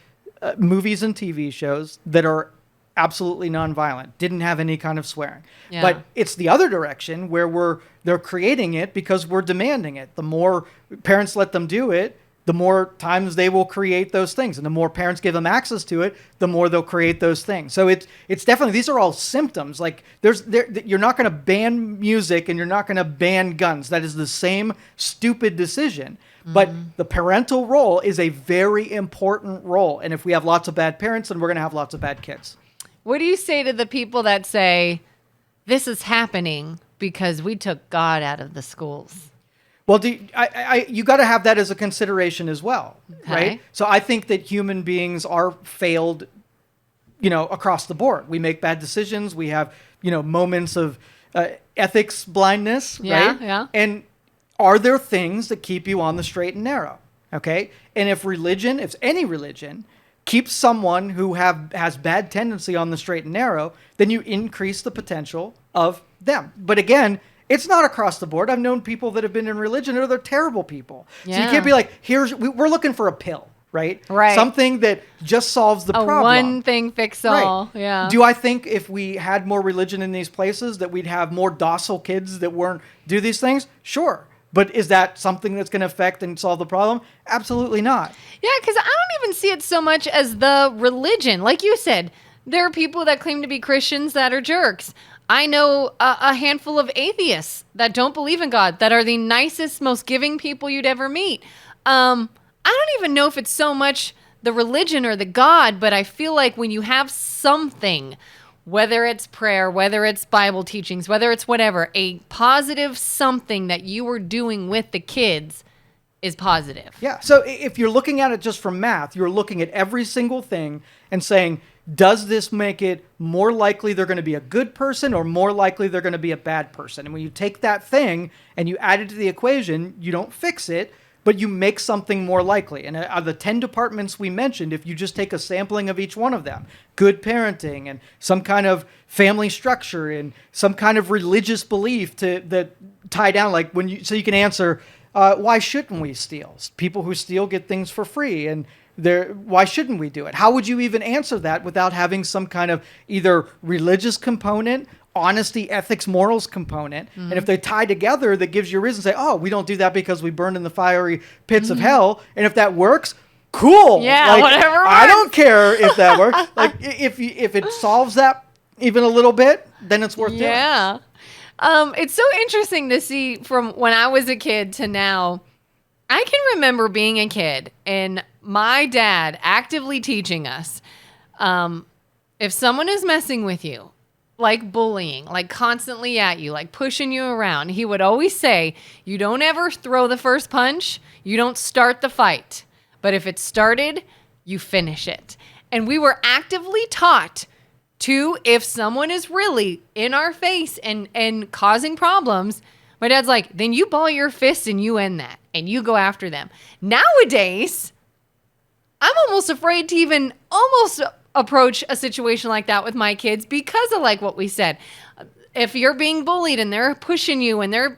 movies and TV shows that are absolutely non-violent, didn't have any kind of swearing. Yeah. But it's the other direction where they're creating it because we're demanding it. The more parents let them do it, the more times they will create those things. And the more parents give them access to it, the more they'll create those things. So it's definitely, these are all symptoms. Like you're not going to ban music and you're not going to ban guns. That is the same stupid decision. But the parental role is a very important role. And if we have lots of bad parents, then we're going to have lots of bad kids. What do you say to the people that say, this is happening because we took God out of the schools? Well, you got to have that as a consideration as well, right? So I think that human beings are failed, across the board. We make bad decisions. We have, moments of ethics blindness, right? Yeah. And are there things that keep you on the straight and narrow? Okay. And if any religion keeps someone who has bad tendency on the straight and narrow, then you increase the potential of them. But again, it's not across the board. I've known people that have been in religion and they're terrible people. Yeah. So you can't be like, we're looking for a pill, right? Right. Something that just solves the problem. One thing fix all. Right. Yeah. Do I think if we had more religion in these places that we'd have more docile kids that weren't do these things? Sure. But is that something that's going to affect and solve the problem? Absolutely not. Yeah, because I don't even see it so much as the religion. Like you said, there are people that claim to be Christians that are jerks. I know a handful of atheists that don't believe in God that are the nicest, most giving people you'd ever meet. I don't even know if it's so much the religion or the God, but I feel like when you have something, whether it's prayer, whether it's Bible teachings, whether it's whatever, a positive something that you were doing with the kids is positive. Yeah. So if you're looking at it just from math, you're looking at every single thing and saying, does this make it more likely they're going to be a good person or more likely they're going to be a bad person? And when you take that thing and you add it to the equation, you don't fix it, but you make something more likely. And the 10 departments we mentioned, if you just take a sampling of each one of them, good parenting and some kind of family structure and some kind of religious belief that tie down, like so you can answer, why shouldn't we steal? People who steal get things for free, and why shouldn't we do it? How would you even answer that without having some kind of either religious component, honesty, ethics, morals component? And if they tie together, that gives you a reason to say, oh, we don't do that because we burn in the fiery pits of hell. And if that works, cool. Yeah, whatever works. I don't care if that works. Like if it solves that even a little bit, then it's worth doing. Yeah. It's so interesting to see from when I was a kid to now. I can remember being a kid and my dad actively teaching us, if someone is messing with you, like bullying, like constantly at you, like pushing you around, he would always say, you don't ever throw the first punch, you don't start the fight. But if it started, you finish it. And we were actively taught to, if someone is really in our face and causing problems, my dad's like, then you ball your fist and you end that and you go after them. Nowadays, I'm almost afraid to even almost approach a situation like that with my kids because of like what we said. If you're being bullied and they're pushing you and they're,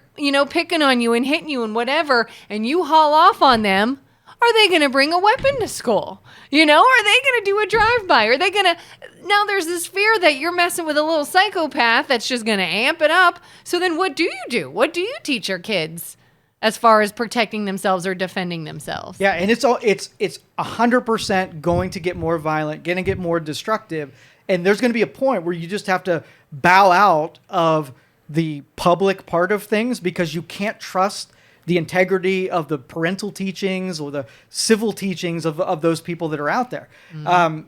picking on you and hitting you and whatever, and you haul off on them, are they going to bring a weapon to school? Are they going to do a drive-by? Are they going to... Now there's this fear that you're messing with a little psychopath that's just going to amp it up. So then what do you do? What do you teach your kids as far as protecting themselves or defending themselves? Yeah, and it's 100% going to get more violent, going to get more destructive. And there's going to be a point where you just have to bow out of the public part of things because you can't trust the integrity of the parental teachings or the civil teachings of those people that are out there.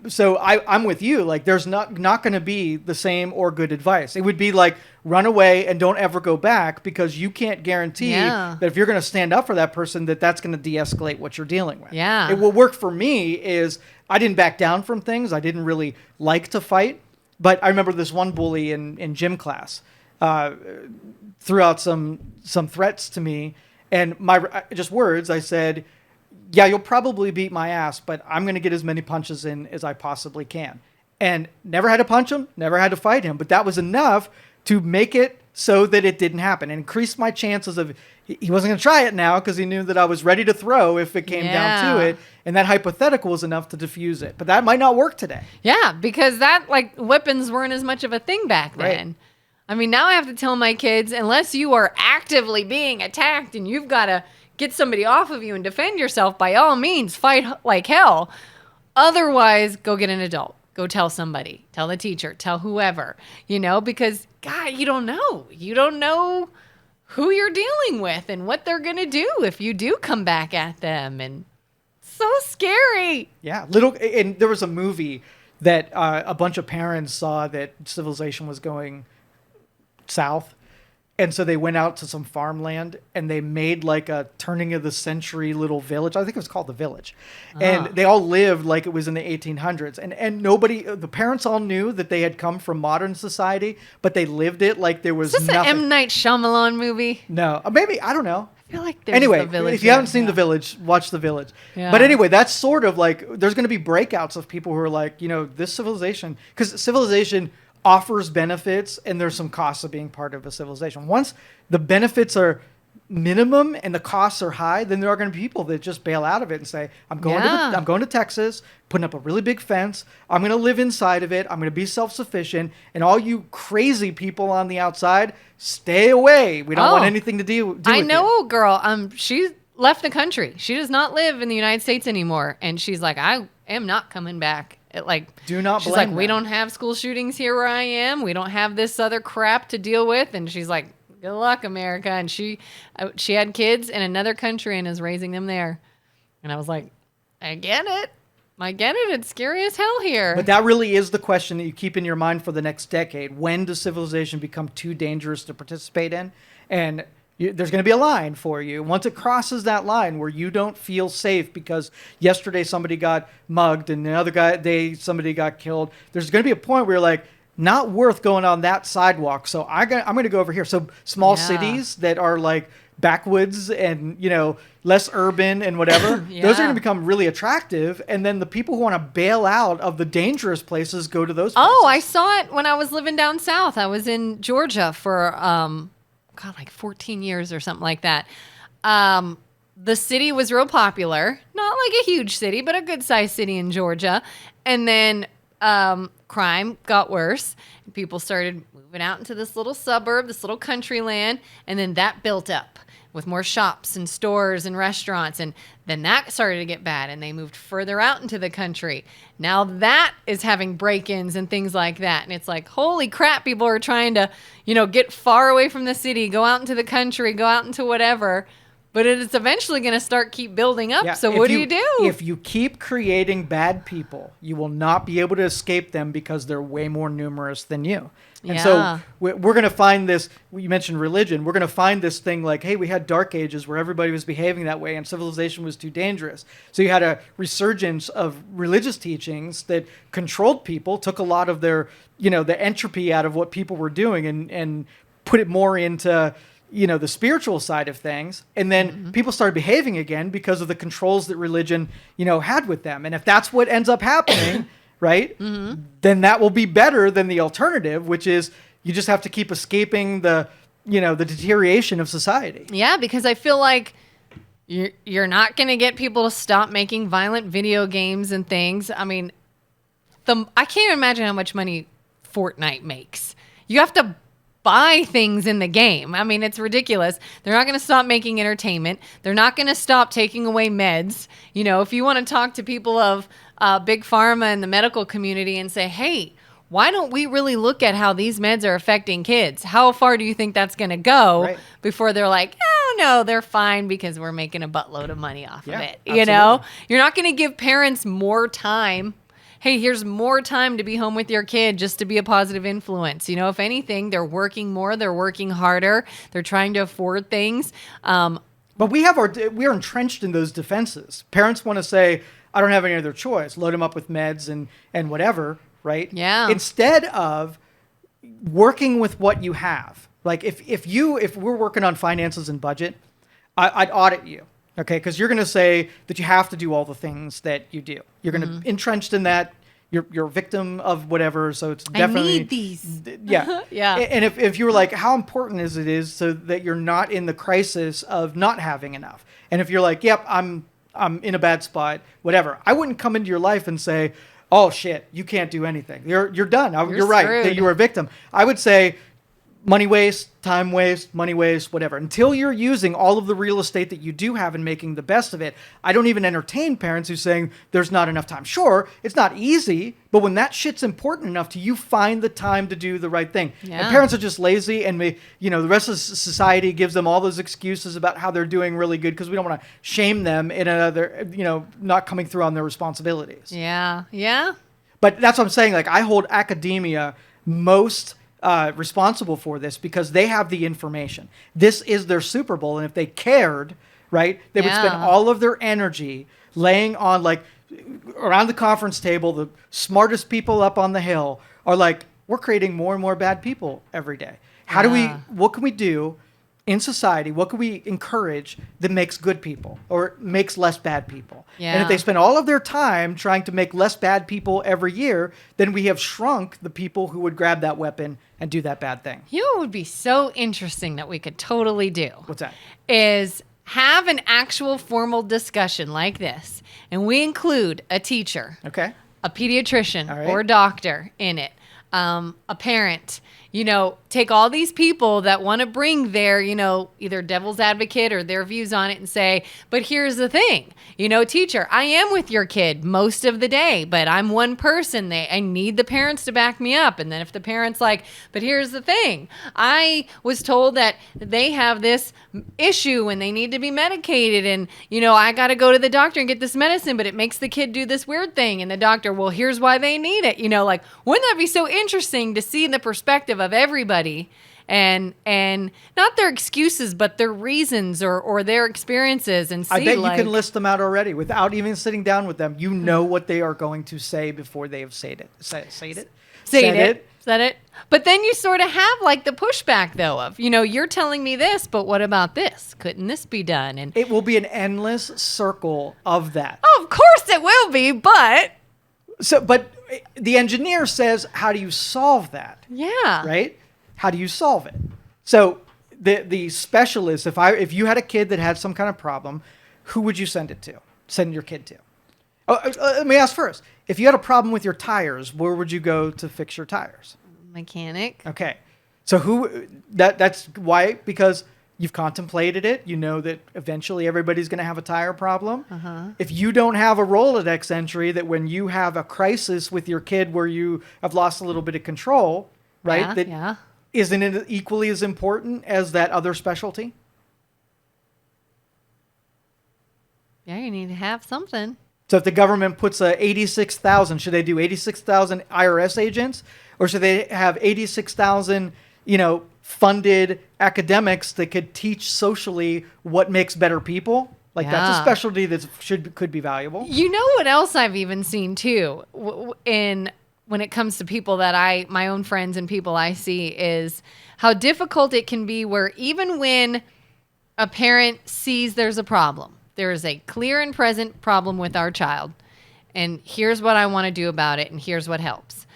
So I'm with you. Like, there's not going to be the same or good advice. It would be like, run away and don't ever go back, because you can't guarantee that if you're going to stand up for that person, that's going to de-escalate what you're dealing with. Yeah. It will work for me is I didn't back down from things. I didn't really like to fight. But I remember this one bully in gym class threw out some threats to me. And just words, I said, yeah, you'll probably beat my ass, but I'm going to get as many punches in as I possibly can. And never had to punch him, never had to fight him. But that was enough to make it so that it didn't happen. And increased my chances of, he wasn't going to try it now because he knew that I was ready to throw if it came down to it. And that hypothetical was enough to diffuse it. But that might not work today. Yeah, because weapons weren't as much of a thing back then. Right. I mean, now I have to tell my kids, unless you are actively being attacked and you've got to get somebody off of you and defend yourself, by all means, fight like hell. Otherwise, go get an adult. Go tell somebody. Tell the teacher. Tell whoever. Because, God, you don't know. You don't know who you're dealing with and what they're going to do if you do come back at them. And so scary. Yeah. And there was a movie that a bunch of parents saw that civilization was going south, and so they went out to some farmland and they made like a turning of the century little village. I think it was called The Village. And they all lived like it was in the 1800s, and nobody, the parents all knew that they had come from modern society, but they lived it like there was nothing. Is this nothing. an M. Night Shyamalan movie? No, maybe, I don't know. I feel like there's anyway, The Village. if you haven't seen The Village, watch The Village. Yeah. But anyway, that's sort of like, there's going to be breakouts of people who are like, this civilization, because civilization offers benefits, and there's some costs of being part of a civilization. Once the benefits are minimum and the costs are high, then there are going to be people that just bail out of it and say, I'm going to Texas, putting up a really big fence. I'm going to live inside of it. I'm going to be self-sufficient. And all you crazy people on the outside, stay away. We don't want anything to do with I know you. A girl. She left the country. She does not live in the United States anymore. And she's like, I am not coming back. Do not she's blame like, them. we don't have school shootings here where I am. We don't have this other crap to deal with. And she's like, good luck, America. And she had kids in another country and is raising them there. And I was like, I get it. It's scary as hell here. But that really is the question that you keep in your mind for the next decade. When does civilization become too dangerous to participate in? And there's going to be a line for you. Once it crosses that line where you don't feel safe because yesterday somebody got mugged and the other somebody got killed, there's going to be a point where you're like, not worth going on that sidewalk. So I'm going to go over here. So small cities that are like backwoods and, less urban and whatever, those are Yeah. going to become really attractive. And then the people who want to bail out of the dangerous places go to those places. Oh, I saw it when I was living down south. I was in Georgia for, like 14 years or something like that. The city was real popular. Not like a huge city, but a good-sized city in Georgia. And then crime got worse. People started moving out into this little suburb, this little country land, and then that built up with more shops and stores and restaurants. And then that started to get bad, and they moved further out into the country. Now that is having break-ins and things like that. And it's like, holy crap, people are trying to, get far away from the city, go out into the country, go out into whatever. But it's eventually going to keep building up. Yeah, So what do you do? If you keep creating bad people, you will not be able to escape them because they're way more numerous than you. And Yeah. so we're going to find this, you mentioned religion, we're going to find this thing like, hey, we had dark ages where everybody was behaving that way and civilization was too dangerous. So you had a resurgence of religious teachings that controlled people, took a lot of their, the entropy out of what people were doing and put it more into, the spiritual side of things. And then people started behaving again because of the controls that religion, had with them. And if that's what ends up happening, right, then that will be better than the alternative, which is you just have to keep escaping the deterioration of society. Yeah, because I feel like you're not going to get people to stop making violent video games and things. I mean, I can't imagine how much money Fortnite makes. You have to buy things in the game. I mean, it's ridiculous. They're not going to stop making entertainment. They're not going to stop taking away meds. If you want to talk to people of big pharma and the medical community and say, hey, why don't we really look at how these meds are affecting kids? How far do you think that's going to go Right. before they're like, oh, no, they're fine because we're making a buttload of money off of it. Absolutely. You're not going to give parents more time. Hey, here's more time to be home with your kid just to be a positive influence. If anything, they're working more, they're working harder, they're trying to afford things. But we are entrenched in those defenses. Parents want to say, I don't have any other choice. Load them up with meds and whatever, right? Yeah. Instead of working with what you have. Like if we're working on finances and budget, I'd audit you. Okay, because you're going to say that you have to do all the things that you do. You're going to entrenched in that. You're a victim of whatever. So it's definitely I need these. Yeah, Yeah. And if you were like, how important is it so that you're not in the crisis of not having enough? And if you're like, yep, I'm in a bad spot, whatever. I wouldn't come into your life and say, oh shit, you can't do anything. You're done. You're right screwed. that you were a victim. I would say, money waste, time waste, money waste, whatever. Until you're using all of the real estate that you do have and making the best of it, I don't even entertain parents who saying there's not enough time. Sure, it's not easy, but when that shit's important enough to you, find the time to do the right thing. Yeah. And parents are just lazy, and the rest of society gives them all those excuses about how they're doing really good because we don't want to shame them in another, not coming through on their responsibilities. Yeah. Yeah. But that's what I'm saying. Like, I hold academia most responsible for this because they have the information. This is their Super Bowl, and if they cared, right, they would spend all of their energy laying on, like, around the conference table, the smartest people up on the hill are like, we're creating more and more bad people every day. What can we do in society? What can we encourage that makes good people or makes less bad people? Yeah. And if they spend all of their time trying to make less bad people every year, then we have shrunk the people who would grab that weapon and do that bad thing. You know what would be so interesting that we could totally do? What's that? Is have an actual formal discussion like this, and we include a teacher, Okay. a pediatrician All right. or doctor in it, a parent, take all these people that want to bring their, either devil's advocate or their views on it and say, but here's the thing, teacher, I am with your kid most of the day, but I'm one person. I need the parents to back me up. And then if the parent's like, but here's the thing, I was told that they have this issue and they need to be medicated. And, I got to go to the doctor and get this medicine, but it makes the kid do this weird thing. And the doctor, well, here's why they need it. Wouldn't that be so interesting to see the perspective of everybody and not their excuses, but their reasons or their experiences and see, I bet you can list them out already without even sitting down with them. You know what they are going to say before they have said it. Said it. Is that it? But then you sort of have like the pushback though of, you're telling me this, but what about this? Couldn't this be done? And it will be an endless circle of that. oh, of course it will be, but the engineer says, how do you solve that? yeah. Right? How do you solve it? So the specialist, if you had a kid that had some kind of problem, who would you send your kid to? Let me ask first. If you had a problem with your tires, where would you go to fix your tires? Mechanic. Okay. So that's why, because you've contemplated it. You know that eventually everybody's going to have a tire problem. Uh-huh. If you don't have a Rolodex entry that when you have a crisis with your kid where you have lost a little bit of control, right? Yeah. Isn't it equally as important as that other specialty? Yeah, you need to have something. So if the government puts 86,000, should they do 86,000 IRS agents, or should they have 86,000, funded academics that could teach socially what makes better people? Like that's a specialty that could be valuable. You know what else I've even seen too, when it comes to people that my own friends and people I see, is how difficult it can be where even when a parent sees there's a problem, there is a clear and present problem with our child, and here's what I want to do about it, and here's what helps.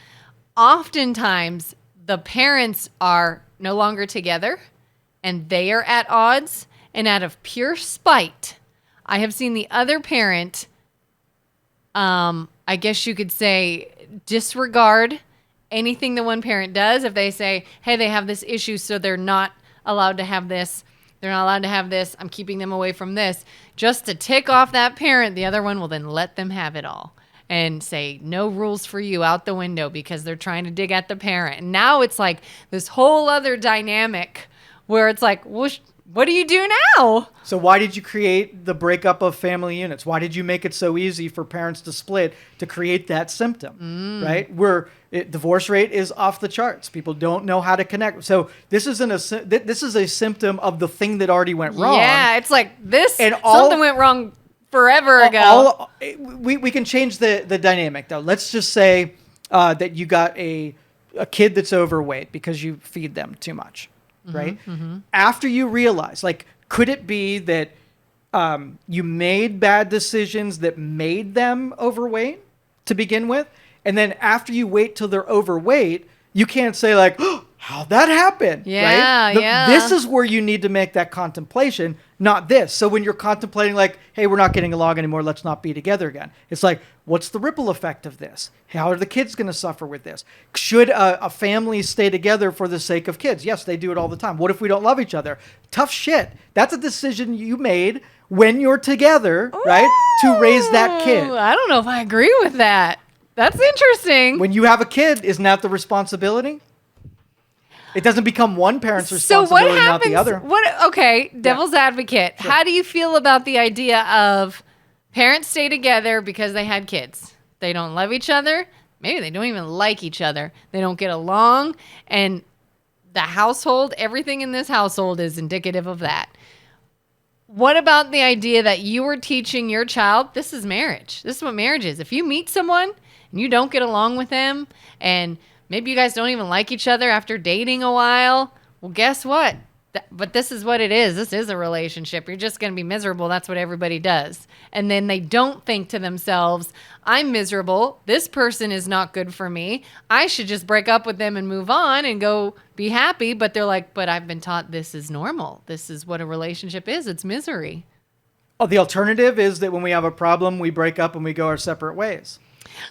Oftentimes, the parents are no longer together, and they are at odds, and out of pure spite, I have seen the other parent, I guess you could say, disregard anything the one parent does. If they say, hey, they have this issue, so they're not allowed to have this, I'm keeping them away from this. Just to tick off that parent, the other one will then let them have it all and say, no rules for you, out the window, because they're trying to dig at the parent. And now it's like this whole other dynamic where it's like, well, what do you do now? So why did you create the breakup of family units? Why did you make it so easy for parents to split to create that symptom, right? Divorce rate is off the charts. People don't know how to connect. So this is a symptom of the thing that already went wrong. Yeah, it's like something went wrong forever ago. We can change the dynamic though. Let's just say that you got a kid that's overweight because you feed them too much. Right? Mm-hmm. After you realize, could it be that you made bad decisions that made them overweight to begin with? And then after you wait till they're overweight, you can't say oh, how'd that happen? Yeah, right? yeah. This is where you need to make that contemplation, not this. So when you're contemplating hey, we're not getting along anymore, let's not be together again. It's what's the ripple effect of this? How are the kids going to suffer with this? Should a family stay together for the sake of kids? Yes, they do it all the time. What if we don't love each other? Tough shit. That's a decision you made when you're together, right? To raise that kid. I don't know if I agree with that. That's interesting. When you have a kid, isn't that the responsibility? It doesn't become one parent's responsibility, not the other. Devil's advocate. Sure. How do you feel about the idea of parents stay together because they had kids? They don't love each other. Maybe they don't even like each other. They don't get along. And the household, everything in this household is indicative of that. What about the idea that you were teaching your child, this is marriage. This is what marriage is. If you meet someone and you don't get along with them, and maybe you guys don't even like each other after dating a while, well, guess what? But this is what it is. This is a relationship. You're just going to be miserable. That's what everybody does. And then they don't think to themselves, I'm miserable. This person is not good for me. I should just break up with them and move on and go be happy. But they're like, but I've been taught this is normal. This is what a relationship is. It's misery. Oh, the alternative is that when we have a problem, we break up and we go our separate ways.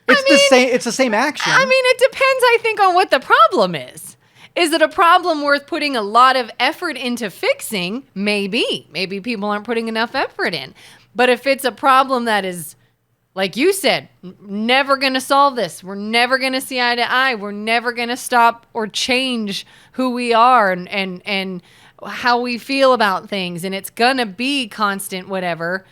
It's the same action. I mean, it depends, I think, on what the problem is. Is it a problem worth putting a lot of effort into fixing? Maybe. Maybe people aren't putting enough effort in. But if it's a problem that is, like you said, never going to solve this, we're never going to see eye to eye, we're never going to stop or change who we are and how we feel about things, and it's going to be constant whatever,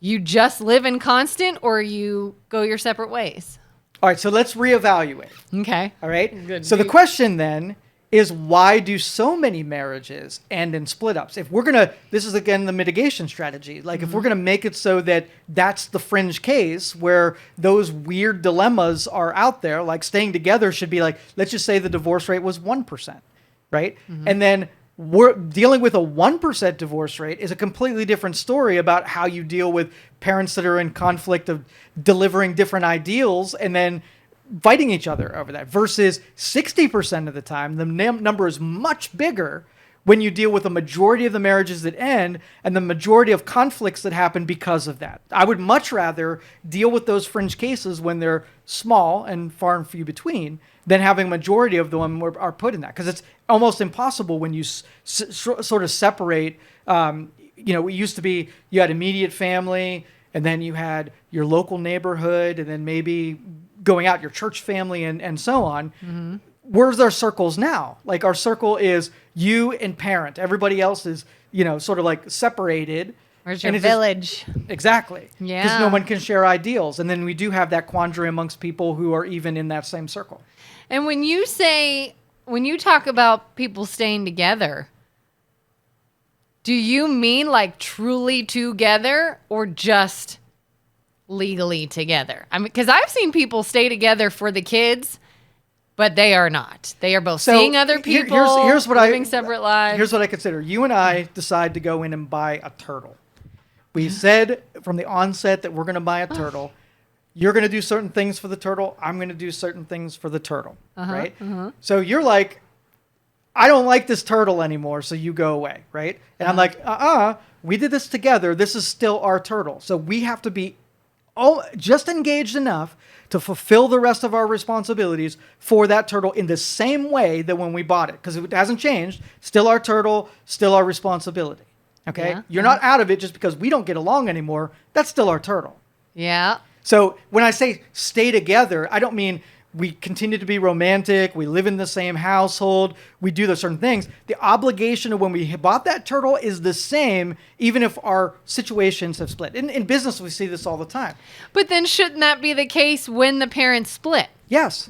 you just live in constant or you go your separate ways. All right, so let's reevaluate. Okay. All right? Good. So the question then is why do so many marriages end in split ups? If we're going to, this is again the mitigation strategy. Like if we're going to make it so that that's the fringe case where those weird dilemmas are out there, like staying together should be like, let's just say the divorce rate was 1%, right? And then we're dealing with a 1% divorce rate is a completely different story about how you deal with parents that are in conflict of delivering different ideals and then fighting each other over that, versus 60% of the time, the number is much bigger when you deal with the majority of the marriages that end and the majority of conflicts that happen because of that. I would much rather deal with those fringe cases when they're small and far and few between than having a majority of them are put in that, because it's almost impossible when you sort of separate. It used to be you had immediate family, and then you had your local neighborhood, and then maybe going out your church family and so on. Where's our circles now? Like our circle is you and parent. Everybody else is, sort of like separated. Where's your village? Exactly. Yeah. Because no one can share ideals. And then we do have that quandary amongst people who are even in that same circle. And when you talk about people staying together, do you mean like truly together or just legally together? I mean, because I've seen people stay together for the kids, but they are not. They are both seeing other people, living separate lives. Here's what I consider. You and I decide to go in and buy a turtle. We said from the onset that we're going to buy a turtle. You're going to do certain things for the turtle. I'm going to do certain things for the turtle, right? So you're like, I don't like this turtle anymore, so you go away, right? And I'm like, we did this together. This is still our turtle. So we have to be just engaged enough to fulfill the rest of our responsibilities for that turtle in the same way that when we bought it, because it hasn't changed. Still our turtle, still our responsibility. Okay? Yeah. You're not out of it just because we don't get along anymore. That's still our turtle. Yeah. So when I say stay together, I don't mean we continue to be romantic, we live in the same household, we do those certain things. The obligation of when we bought that turtle is the same, even if our situations have split. In business, we see this all the time. But then shouldn't that be the case when the parents split? Yes.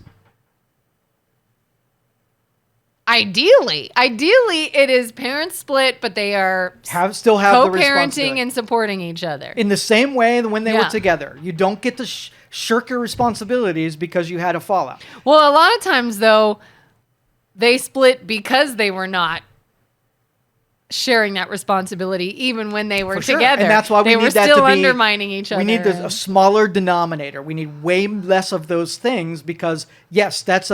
Ideally, it is parents split, but they are still have the co-parenting responsibility and supporting each other. in the same way that when they Yeah. were together. You don't get to shirk your responsibilities because you had a fallout. Well, a lot of times, though, they split because they were not sharing that responsibility, even when they were For sure. together. And that's why we they need were that still to be undermining each other. We need a smaller denominator. We need way less of those things because, yes, that's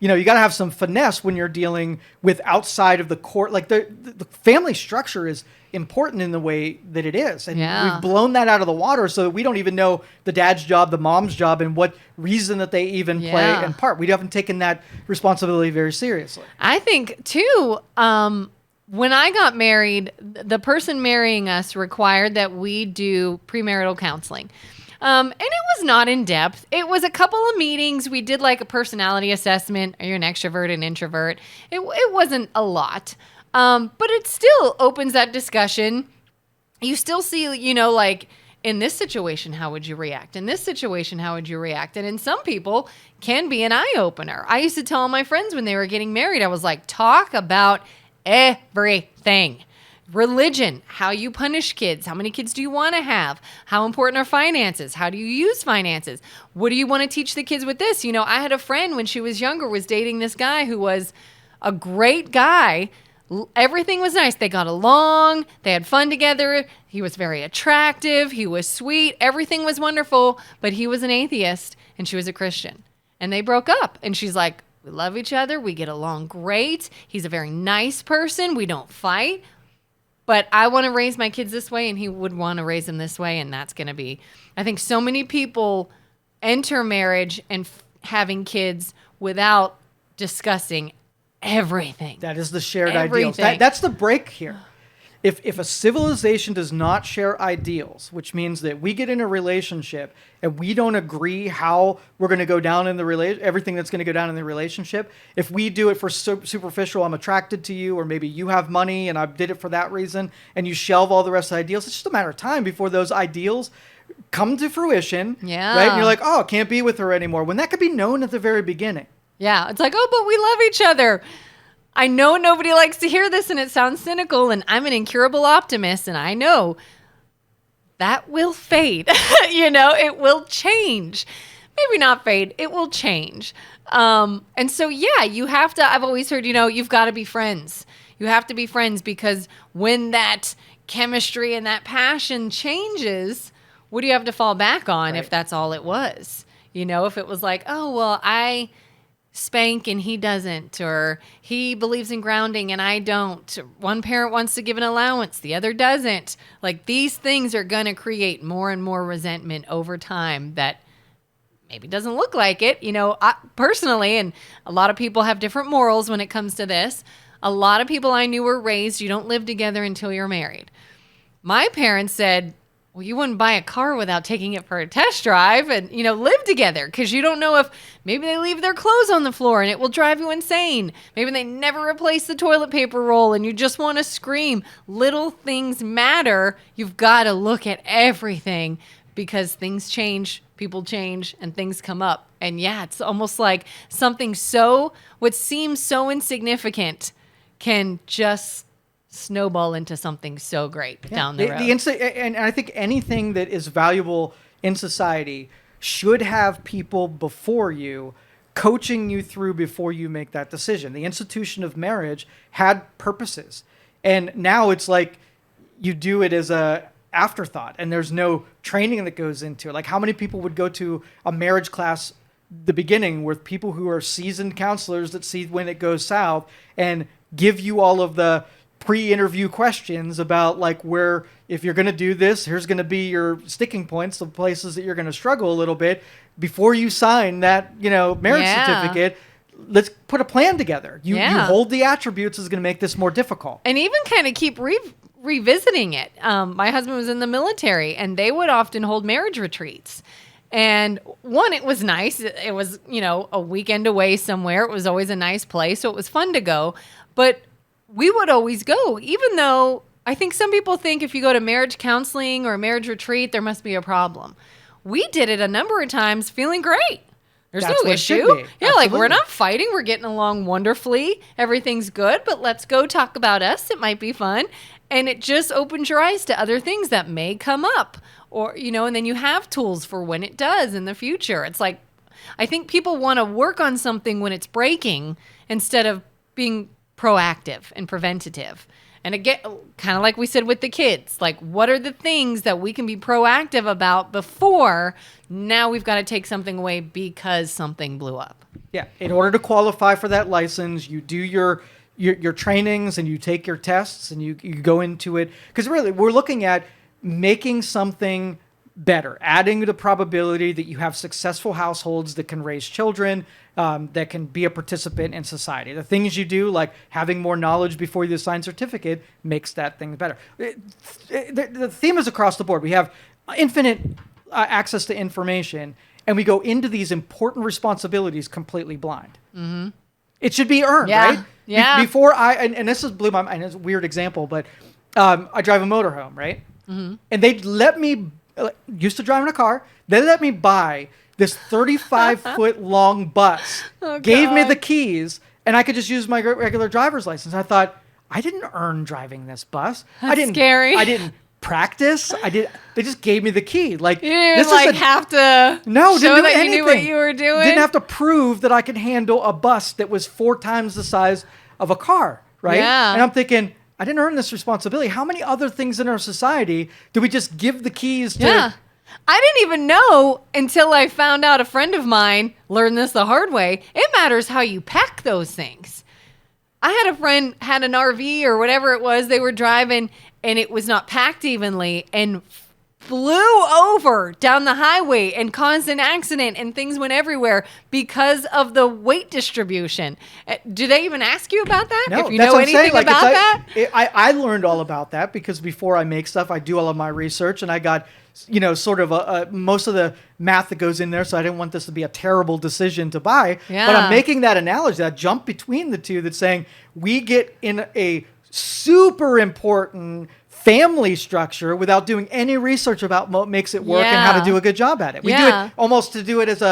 you got to have some finesse when you're dealing with outside of the court. Like the family structure is important in the way that it is. And we've blown that out of the water so that we don't even know the dad's job, the mom's job, and what reason that they even play and part. We haven't taken that responsibility very seriously. I think, too, when I got married, the person marrying us required that we do premarital counseling. And it was not in depth. It was a couple of meetings. We did like a personality assessment. Are you an extrovert, an introvert? It wasn't a lot. But it still opens that discussion. You still see, like in this situation, how would you react? In this situation, how would you react? And in some people can be an eye opener. I used to tell my friends when they were getting married, I was like, talk about everything. Religion, how you punish kids, how many kids do you want to have, how important are finances, how do you use finances, what do you want to teach the kids with this? I had a friend when she was younger was dating this guy who was a great guy. Everything was nice. They got along, they had fun together, he was very attractive, he was sweet, everything was wonderful, but he was an atheist and she was a Christian. And they broke up, and she's like, we love each other, we get along great, he's a very nice person, we don't fight. But I want to raise my kids this way, and he would want to raise them this way, and that's going to be... I think so many people enter marriage and having kids without discussing everything. That is the shared ideals. That's the break here. If a civilization does not share ideals, which means that we get in a relationship and we don't agree how we're going to go down in the everything that's going to go down in the relationship, if we do it for superficial, I'm attracted to you, or maybe you have money and I did it for that reason, and you shelve all the rest of the ideals, it's just a matter of time before those ideals come to fruition. Yeah. Right? And you're like, oh, can't be with her anymore. When that could be known at the very beginning. Yeah. It's like, oh, but we love each other. I know nobody likes to hear this and it sounds cynical, and I'm an incurable optimist, and I know that will fade. It will change. Maybe not fade. It will change. And so, yeah, you have to, I've always heard, you've got to be friends. You have to be friends, because when that chemistry and that passion changes, what do you have to fall back on if that's all it was? If it was like, oh, well, I spank and he doesn't, or he believes in grounding and I don't. One parent wants to give an allowance, the other doesn't. Like, these things are going to create more and more resentment over time that maybe doesn't look like it. I, personally, and a lot of people have different morals when it comes to this. A lot of people I knew were raised, you don't live together until you're married. My parents said, well, you wouldn't buy a car without taking it for a test drive and, live together, because you don't know if maybe they leave their clothes on the floor and it will drive you insane. Maybe they never replace the toilet paper roll and you just want to scream. Little things matter. You've got to look at everything, because things change, people change, and things come up. And yeah, it's almost like something what seems so insignificant can just snowball into something so great down the road. And I think anything that is valuable in society should have people before you coaching you through before you make that decision. The institution of marriage had purposes, and now it's like you do it as a afterthought, and there's no training that goes into it. Like, how many people would go to a marriage class the beginning with people who are seasoned counselors that see when it goes south and give you all of the pre-interview questions about, like, where, if you're going to do this, here's going to be your sticking points, the places that you're going to struggle a little bit before you sign that, marriage certificate. Let's put a plan together. You hold the attributes is going to make this more difficult. And even kind of keep revisiting it. My husband was in the military, and they would often hold marriage retreats. And one, it was nice. It was, a weekend away somewhere. It was always a nice place, so it was fun to go. But we would always go, even though I think some people think if you go to marriage counseling or a marriage retreat, there must be a problem. We did it a number of times feeling great. There's no issue. Yeah, Absolutely. like, we're not fighting. We're getting along wonderfully. Everything's good, but let's go talk about us. It might be fun. And it just opens your eyes to other things that may come up, or, and then you have tools for when it does in the future. It's like, I think people want to work on something when it's breaking instead of being proactive and preventative. And again, kind of like we said with the kids, like, what are the things that we can be proactive about before now we've got to take something away because something blew up? Yeah. In order to qualify for that license, you do your trainings and you take your tests and you go into it. Because really, we're looking at making something better, adding the probability that you have successful households that can raise children, that can be a participant in society. The things you do, like having more knowledge before you sign certificate, makes that thing better. The theme is across the board. We have infinite access to information, and we go into these important responsibilities completely blind. Mm-hmm. It should be earned, right? Yeah. Before and this blew my mind. It's a weird example, but I drive a motorhome, right? Mm-hmm. And they let me, used to drive in a car, they let me buy this 35-foot long bus, gave me the keys, and I could just use my regular driver's license. I thought, I didn't earn driving this bus. That's scary. I didn't practice. They just gave me the key. Like, you didn't have to show that anything. You knew what you were doing. Didn't have to prove that I could handle a bus that was 4 times the size of a car, right? Yeah. And I'm thinking, I didn't earn this responsibility. How many other things in our society do we just give the keys to? Yeah. I didn't even know until I found out, a friend of mine learned this the hard way. It matters how you pack those things. I had a friend had an RV or whatever it was they were driving, and it was not packed evenly and flew over down the highway and caused an accident, and things went everywhere because of the weight distribution. Do they even ask you about that? No, if you know anything about that? I learned all about that because before I make stuff, I do all of my research, and I got, sort of most of the math that goes in there. So I didn't want this to be a terrible decision to buy. Yeah. But I'm making that analogy, that jump between the two, that's saying we get in a super important family structure without doing any research about what makes it work and how to do a good job at it. We do it almost to do it as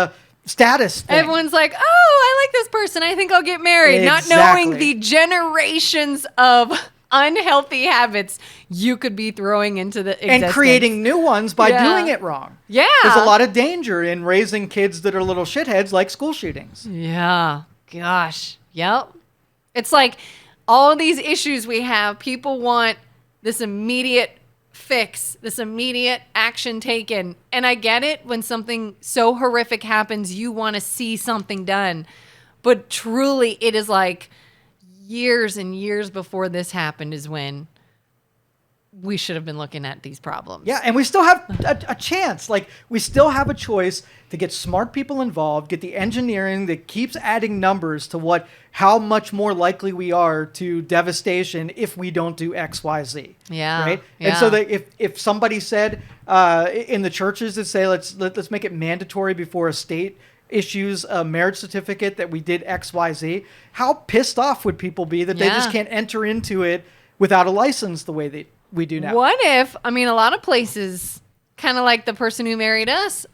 status thing. Everyone's like, oh, I like this person. I think I'll get married. Exactly. Not knowing the generations of unhealthy habits you could be throwing into the existence. And creating new ones by doing it wrong. Yeah. There's a lot of danger in raising kids that are little shitheads, like school shootings. Yeah. Gosh. Yep. It's like all of these issues we have, people want this immediate fix, this immediate action taken. And I get it, when something so horrific happens, you want to see something done. But truly, it is like years and years before this happened is when we should have been looking at these problems. Yeah, and we still have a chance. Like, we still have a choice to get smart people involved, get the engineering that keeps adding numbers to how much more likely we are to devastation if we don't do X, Y, Z. Yeah. Right? Yeah. And so that if somebody said in the churches that say, let's make it mandatory before a state issues a marriage certificate that we did X, Y, Z, how pissed off would people be that they just can't enter into it without a license the way we do now? What if, a lot of places, kind of like the person who married us,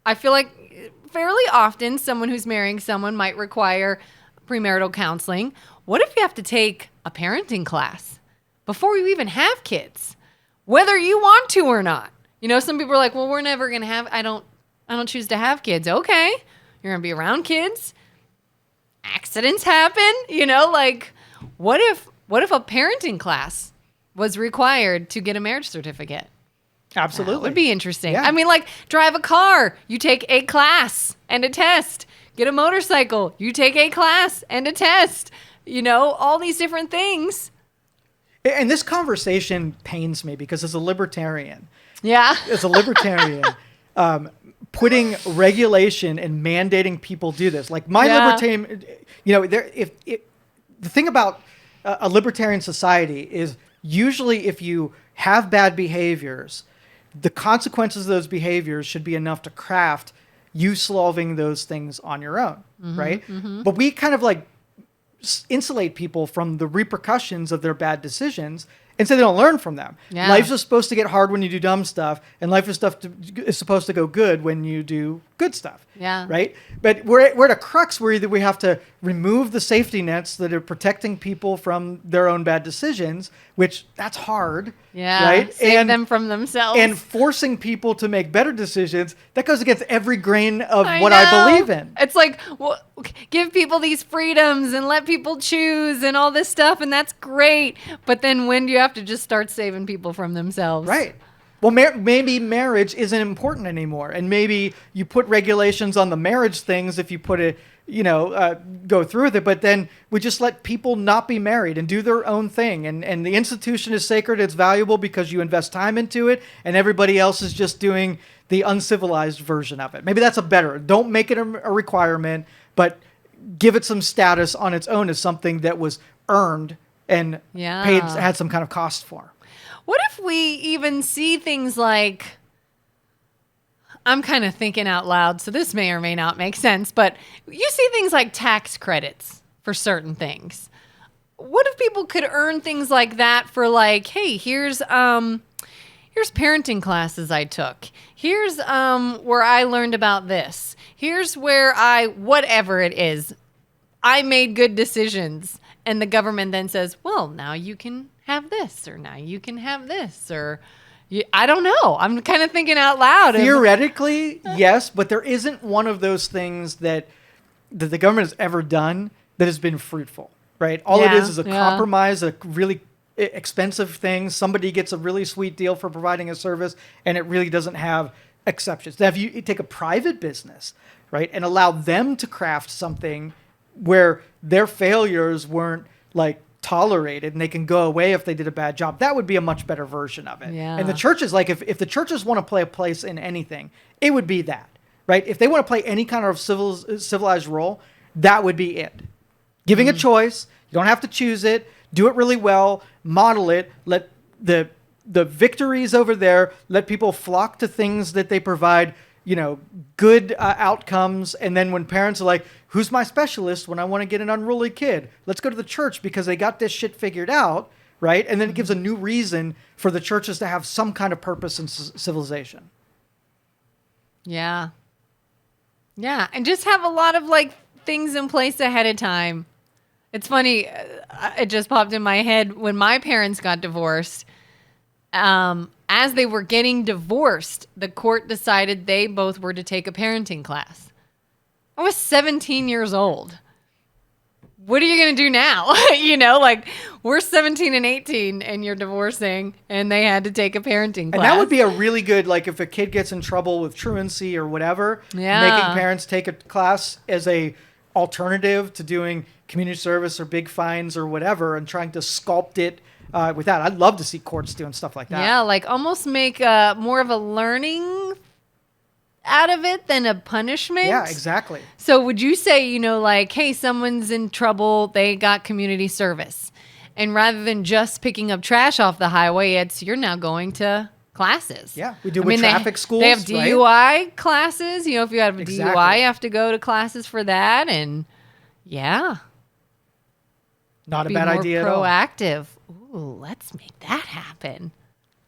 I feel like fairly often someone who's marrying someone might require premarital counseling. What if you have to take a parenting class before you even have kids, whether you want to or not? Some people are like, well, we're never going to have, I don't choose to have kids. Okay. You're going to be around kids. Accidents happen, what if a parenting class was required to get a marriage certificate? Absolutely. That would be interesting. Yeah. Drive a car, you take a class and a test. Get a motorcycle, you take a class and a test. All these different things. And this conversation pains me because as a libertarian, putting regulation and mandating people do this. Like my libertarian, the thing about a libertarian society is usually if you have bad behaviors, the consequences of those behaviors should be enough to craft you solving those things on your own, right? Mm-hmm. But we kind of insulate people from the repercussions of their bad decisions and so they don't learn from them. Yeah. Life is supposed to get hard when you do dumb stuff, and life is supposed to go good when you do good stuff. Yeah. Right? But we're at a crux where either we have to remove the safety nets that are protecting people from their own bad decisions, which that's hard. Yeah. Right? Save them from themselves. And forcing people to make better decisions, that goes against every grain of what I believe in. It's like, well, give people these freedoms and let people choose and all this stuff, and that's great. But then when do you have to just start saving people from themselves? Right. Well, maybe marriage isn't important anymore, and maybe you put regulations on the marriage things if you put it, go through with it. But then we just let people not be married and do their own thing, and the institution is sacred. It's valuable because you invest time into it, and everybody else is just doing the uncivilized version of it. Maybe that's don't make it a requirement, but give it some status on its own as something that was earned and had some kind of cost for. What if we even see things like, I'm kind of thinking out loud, so this may or may not make sense, but you see things like tax credits for certain things. What if people could earn things like that for hey, here's parenting classes I took. Here's where I learned about this. Here's where whatever it is, I made good decisions. And the government then says, well, now you can have this, or now you can have this, or I don't know. I'm kind of thinking out loud. Theoretically, yes, but there isn't one of those things that the government has ever done that has been fruitful, right? All it is a compromise, a really expensive thing. Somebody gets a really sweet deal for providing a service, and it really doesn't have exceptions. Now, if you take a private business, right, and allow them to craft something where their failures weren't tolerated and they can go away if they did a bad job, that would be a much better version of it. Yeah. And the churches, if the churches want to play a place in anything, it would be that, right? If they want to play any kind of civilized role, that would be it. Giving a choice, you don't have to choose it, do it really well, model it, let the victories over there, let people flock to things that they provide good outcomes. And then when parents are like, who's my specialist when I want to get an unruly kid? Let's go to the church because they got this shit figured out, right? And then it gives a new reason for the churches to have some kind of purpose in civilization. Yeah. Yeah, and just have a lot of like things in place ahead of time. It's funny, it just popped in my head when my parents got divorced. As they were getting divorced, the court decided they both were to take a parenting class. I was 17 years old. What are you going to do now? Like we're 17 and 18 and you're divorcing and they had to take a parenting class. And that would be a really good, like if a kid gets in trouble with truancy or whatever, making parents take a class as a alternative to doing community service or big fines or whatever and trying to sculpt it with that. I'd love to see courts doing stuff like that. Yeah, like almost make more of a learning out of it than a punishment. Yeah, exactly. So would you say, like, hey, someone's in trouble, they got community service. And rather than just picking up trash off the highway, you're now going to classes. Yeah, we do with traffic schools. They have DUI classes. If you have a Exactly. DUI, you have to go to classes for that. And yeah. Not a Be bad more idea at all. proactive. Ooh, let's make that happen.